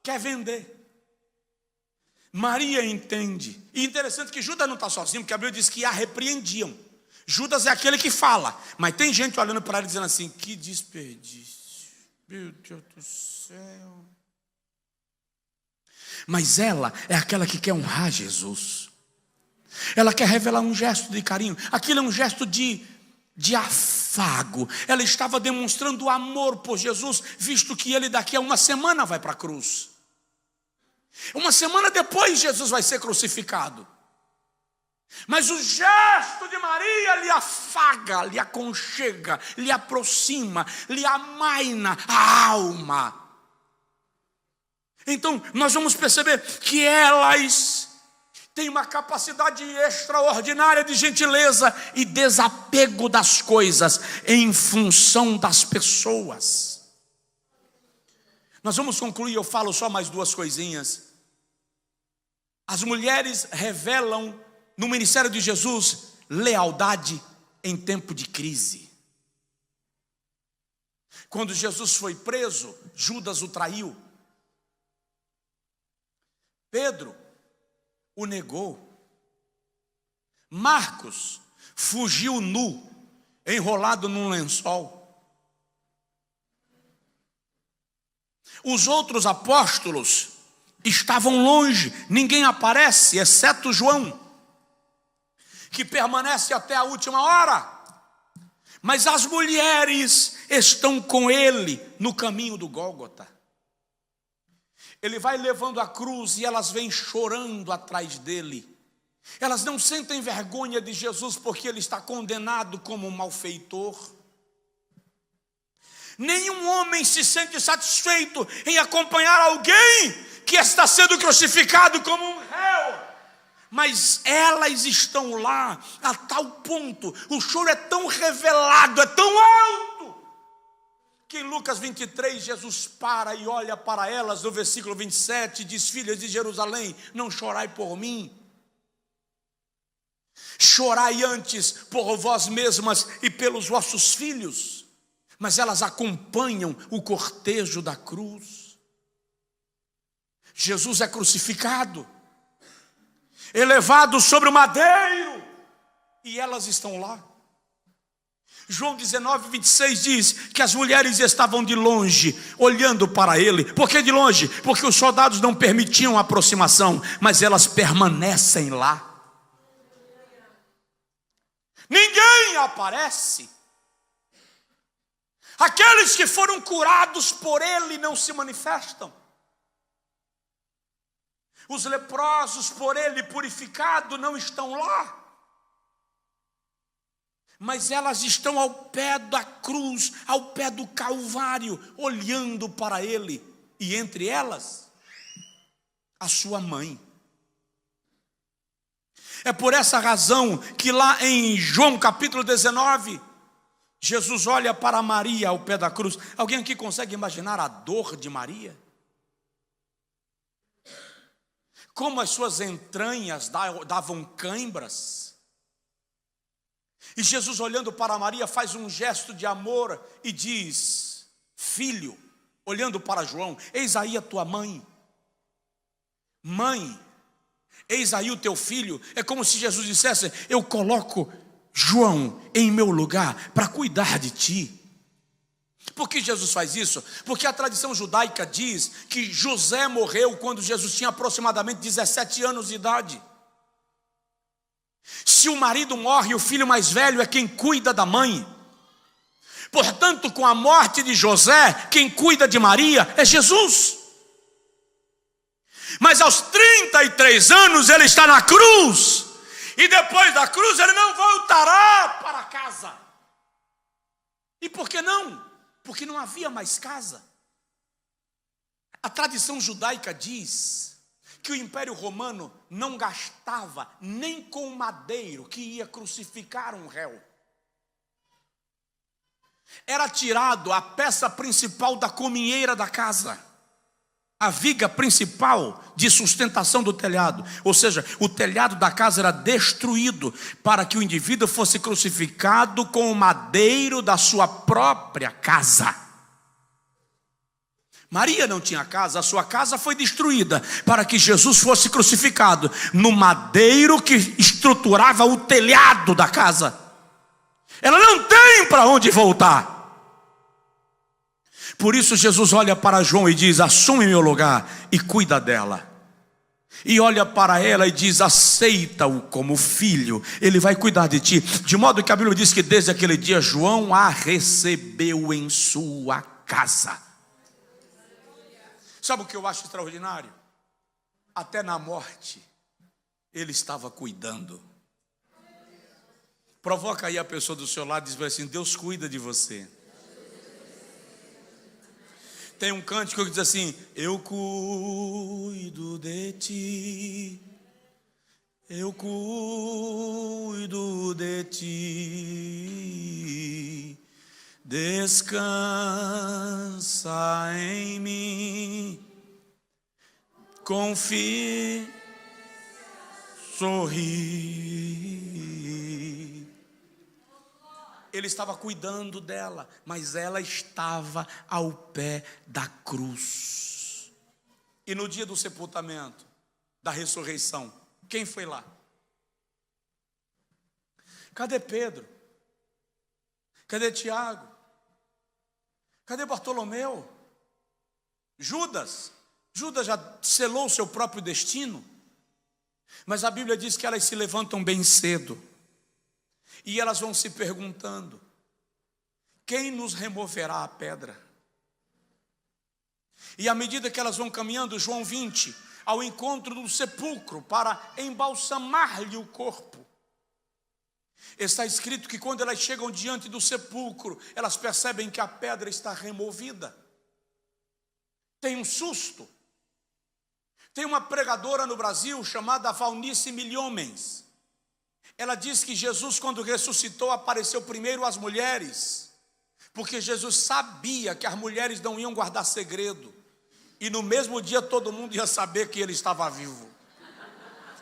quer vender, Maria entende. E interessante que Judas não está sozinho, porque a Bíblia diz que a repreendiam. Judas é aquele que fala, mas tem gente olhando para ele dizendo assim: que desperdício, meu Deus do céu. Mas ela é aquela que quer honrar Jesus. Ela quer revelar um gesto de carinho. Aquilo é um gesto de afago. Ela estava demonstrando amor por Jesus, visto que ele daqui a uma semana vai para a cruz. Uma semana depois Jesus vai ser crucificado. Mas o gesto de Maria lhe afaga, lhe aconchega, lhe aproxima, lhe amaina a alma. Então nós vamos perceber que elas têm uma capacidade extraordinária de gentileza e desapego das coisas em função das pessoas. Nós vamos concluir, eu falo só mais duas coisinhas. As mulheres revelam no ministério de Jesus lealdade em tempo de crise. Quando Jesus foi preso, Judas o traiu. Pedro o negou. Marcos fugiu nu, enrolado num lençol. Os outros apóstolos estavam longe, ninguém aparece, exceto João, que permanece até a última hora. Mas as mulheres estão com ele no caminho do Gólgota. Ele vai levando a cruz e elas vêm chorando atrás dele. Elas não sentem vergonha de Jesus porque ele está condenado como um malfeitor. Nenhum homem se sente satisfeito em acompanhar alguém que está sendo crucificado como um réu. Mas elas estão lá a tal ponto, o choro é tão revelado, é tão alto, que em Lucas 23, Jesus para e olha para elas, no versículo 27, diz: filhas de Jerusalém, não chorai por mim, chorai antes por vós mesmas e pelos vossos filhos. Mas elas acompanham o cortejo da cruz. Jesus é crucificado, elevado sobre o madeiro, e elas estão lá. João 19, 26 diz que as mulheres estavam de longe, olhando para ele. Por que de longe? Porque os soldados não permitiam a aproximação, mas elas permanecem lá. Ninguém aparece. Aqueles que foram curados por ele não se manifestam. Os leprosos por ele purificados não estão lá. Mas elas estão ao pé da cruz, ao pé do Calvário, olhando para ele. E entre elas, a sua mãe. É por essa razão que lá em João capítulo 19, Jesus olha para Maria ao pé da cruz. Alguém aqui consegue imaginar a dor de Maria? Como as suas entranhas davam cãibras. E Jesus, olhando para Maria, faz um gesto de amor e diz: filho, olhando para João, eis aí a tua mãe. Mãe, eis aí o teu filho. É como se Jesus dissesse: eu coloco João em meu lugar para cuidar de ti. Por que Jesus faz isso? Porque a tradição judaica diz que José morreu quando Jesus tinha aproximadamente 17 anos de idade. Se o marido morre, o filho mais velho é quem cuida da mãe. Portanto, com a morte de José, quem cuida de Maria é Jesus. Mas aos 33 anos ele está na cruz. E depois da cruz ele não voltará para casa. E por que não? Porque não havia mais casa. A tradição judaica diz que o Império Romano não gastava nem com o madeiro que ia crucificar um réu. Era tirado a peça principal da cominheira da casa, a viga principal de sustentação do telhado. Ou seja, o telhado da casa era destruído para que o indivíduo fosse crucificado com o madeiro da sua própria casa. Maria não tinha casa, a sua casa foi destruída para que Jesus fosse crucificado no madeiro que estruturava o telhado da casa. Ela não tem para onde voltar. Por isso Jesus olha para João e diz: assume meu lugar e cuida dela. E olha para ela e diz: aceita-o como filho, ele vai cuidar de ti. De modo que a Bíblia diz que desde aquele dia João a recebeu em sua casa. Sabe o que eu acho extraordinário? Até na morte ele estava cuidando. Provoca aí a pessoa do seu lado e diz assim: Deus cuida de você. Tem um cântico que diz assim: eu cuido de ti, eu cuido de ti, descansa em mim, confia, sorri. Ele estava cuidando dela, mas ela estava ao pé da cruz. E no dia do sepultamento, da ressurreição, quem foi lá? Cadê Pedro? Cadê Tiago? Cadê Bartolomeu? Judas? Judas já selou o seu próprio destino. Mas a Bíblia diz que elas se levantam bem cedo. E elas vão se perguntando: quem nos removerá a pedra? E à medida que elas vão caminhando, João 20, ao encontro do sepulcro para embalsamar-lhe o corpo, está escrito que quando elas chegam diante do sepulcro, elas percebem que a pedra está removida. Tem um susto. Tem uma pregadora no Brasil chamada Valnice Milhomens. Ela diz que Jesus, quando ressuscitou, apareceu primeiro às mulheres, porque Jesus sabia que as mulheres não iam guardar segredo, e no mesmo dia todo mundo ia saber que ele estava vivo.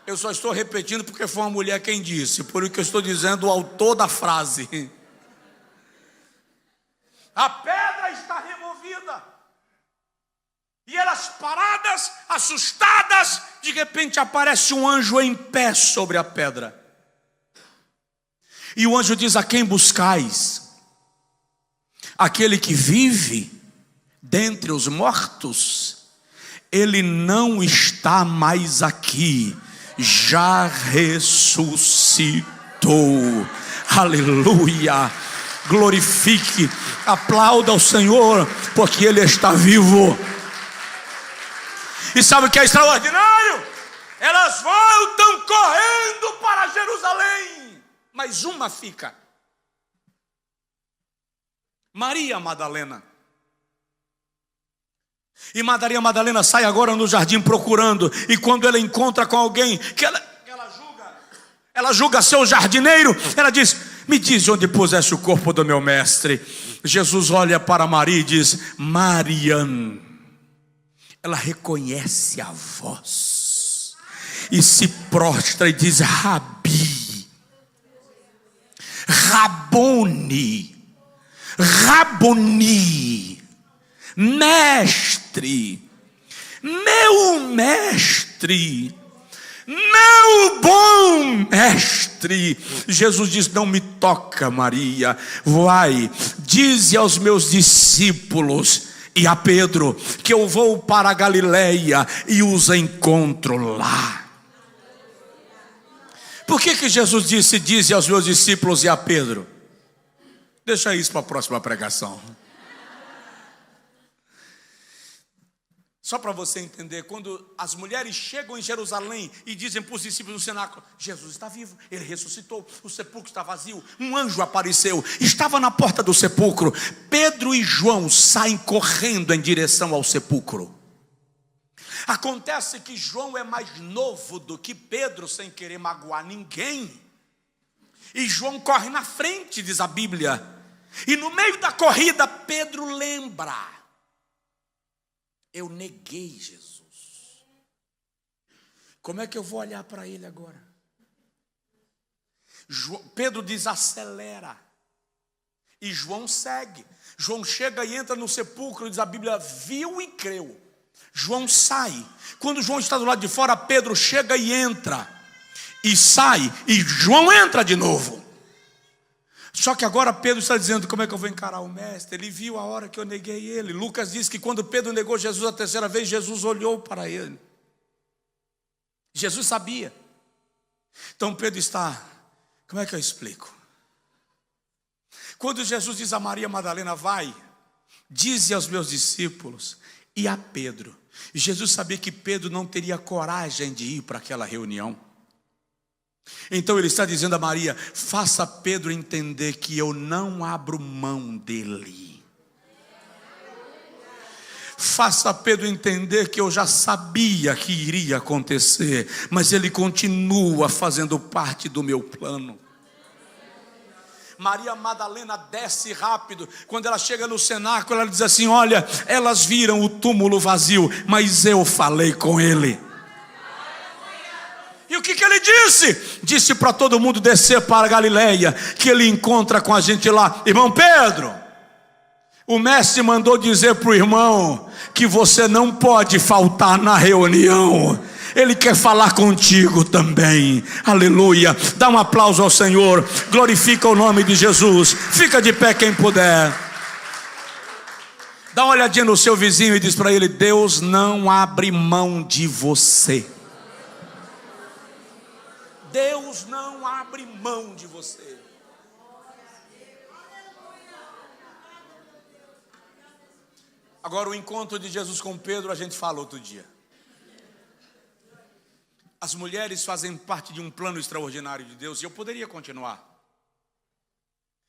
Eu só estou repetindo porque foi uma mulher quem disse, por isso que eu estou dizendo o autor da frase. A pedra está removida. E elas paradas, assustadas, de repente aparece um anjo em pé sobre a pedra. E o anjo diz: a quem buscais? Aquele que vive dentre os mortos? Ele não está mais aqui, já ressuscitou. Aleluia! Glorifique, aplauda ao Senhor, porque Ele está vivo. E sabe o que é extraordinário? Elas voltam correndo para Jerusalém. Mas uma fica. Maria Madalena. E Maria Madalena sai agora no jardim procurando. E quando ela encontra com alguém que ela julga seu jardineiro, ela diz: me diz onde puseste o corpo do meu mestre. Jesus olha para Maria e diz: Marian. Ela reconhece a voz e se prostra e diz: Rabi. Raboni, Raboni, mestre, meu mestre, meu bom mestre. Jesus diz: não me toca, Maria, vai, dize aos meus discípulos e a Pedro que eu vou para a Galileia e os encontro lá. Por que Jesus disse: dize aos meus discípulos e a Pedro? Deixa isso para a próxima pregação. Só para você entender, quando as mulheres chegam em Jerusalém e dizem para os discípulos do cenáculo: Jesus está vivo, ele ressuscitou, o sepulcro está vazio, um anjo apareceu, estava na porta do sepulcro. Pedro e João saem correndo em direção ao sepulcro. Acontece que João é mais novo do que Pedro, sem querer magoar ninguém. E João corre na frente, diz a Bíblia. E no meio da corrida, Pedro lembra: eu neguei Jesus. Como é que eu vou olhar para ele agora? Pedro diz: acelera. E João segue. João chega e entra no sepulcro, diz a Bíblia, viu e creu. João sai. Quando João está do lado de fora, Pedro chega e entra. E sai. E João entra de novo. Só que agora Pedro está dizendo: como é que eu vou encarar o mestre? Ele viu a hora que eu neguei ele. Lucas diz que quando Pedro negou Jesus a terceira vez, Jesus olhou para ele. Jesus sabia. Então Pedro está: como é que eu explico? Quando Jesus diz a Maria Madalena: vai, dize aos meus discípulos e a Pedro. Jesus sabia que Pedro não teria coragem de ir para aquela reunião. Então ele está dizendo a Maria: faça Pedro entender que eu não abro mão dele. Faça Pedro entender que eu já sabia que iria acontecer, mas ele continua fazendo parte do meu plano. Maria Madalena desce rápido. Quando ela chega no cenáculo, ela diz assim: olha, elas viram o túmulo vazio, mas eu falei com ele. E o que ele disse? Disse para todo mundo descer para a Galileia, que ele encontra com a gente lá. Irmão Pedro, o mestre mandou dizer para o irmão que você não pode faltar na reunião. Ele quer falar contigo também. Aleluia. Dá um aplauso ao Senhor. Glorifica o nome de Jesus. Fica de pé quem puder. Dá uma olhadinha no seu vizinho e diz para ele: Deus não abre mão de você. Deus não abre mão de você. Agora, o encontro de Jesus com Pedro a gente fala outro dia. As mulheres fazem parte de um plano extraordinário de Deus, e eu poderia continuar.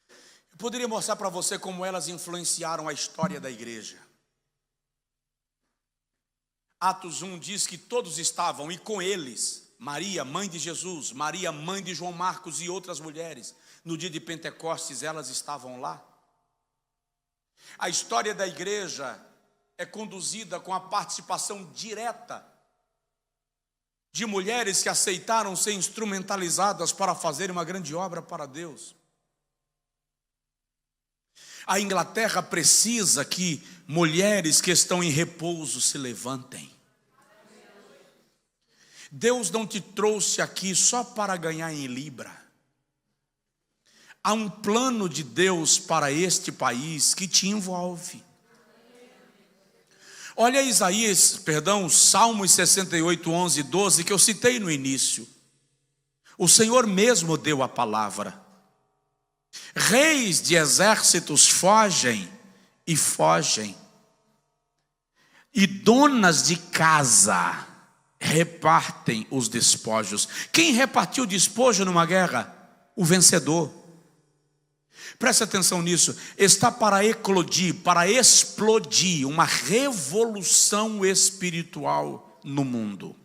Eu poderia mostrar para você como elas influenciaram a história da igreja. Atos 1 diz que todos estavam, e com eles, Maria, mãe de Jesus, Maria, mãe de João Marcos e outras mulheres. No dia de Pentecostes elas estavam lá. A história da igreja é conduzida com a participação direta de mulheres que aceitaram ser instrumentalizadas para fazer uma grande obra para Deus. A Inglaterra precisa que mulheres que estão em repouso se levantem. Deus não te trouxe aqui só para ganhar em libra. Há um plano de Deus para este país que te envolve. Olha Salmos 68, 11 e 12, que eu citei no início. O Senhor mesmo deu a palavra. Reis de exércitos fogem e fogem. E donas de casa repartem os despojos. Quem repartiu o despojo numa guerra? O vencedor. Preste atenção nisso. Está para eclodir, para explodir uma revolução espiritual no mundo.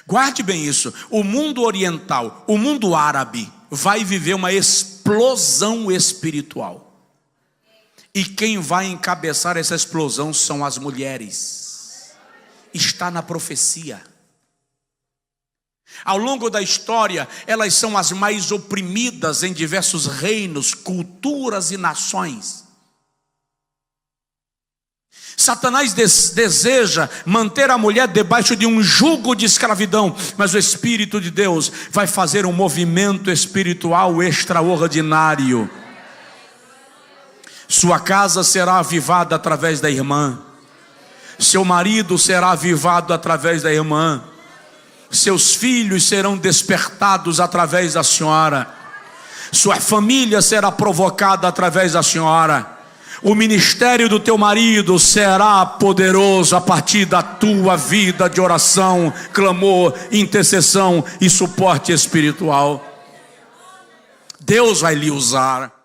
Guarde bem isso. O mundo oriental, o mundo árabe vai viver uma explosão espiritual. E quem vai encabeçar essa explosão são as mulheres. Está na profecia. Ao longo da história, elas são as mais oprimidas em diversos reinos, culturas e nações. Satanás deseja manter a mulher debaixo de um jugo de escravidão, mas o Espírito de Deus vai fazer um movimento espiritual extraordinário. Sua casa será avivada através da irmã. Seu marido será avivado através da irmã. Seus filhos serão despertados através da senhora. Sua família será provocada através da senhora. O ministério do teu marido será poderoso a partir da tua vida de oração, clamor, intercessão e suporte espiritual. Deus vai lhe usar.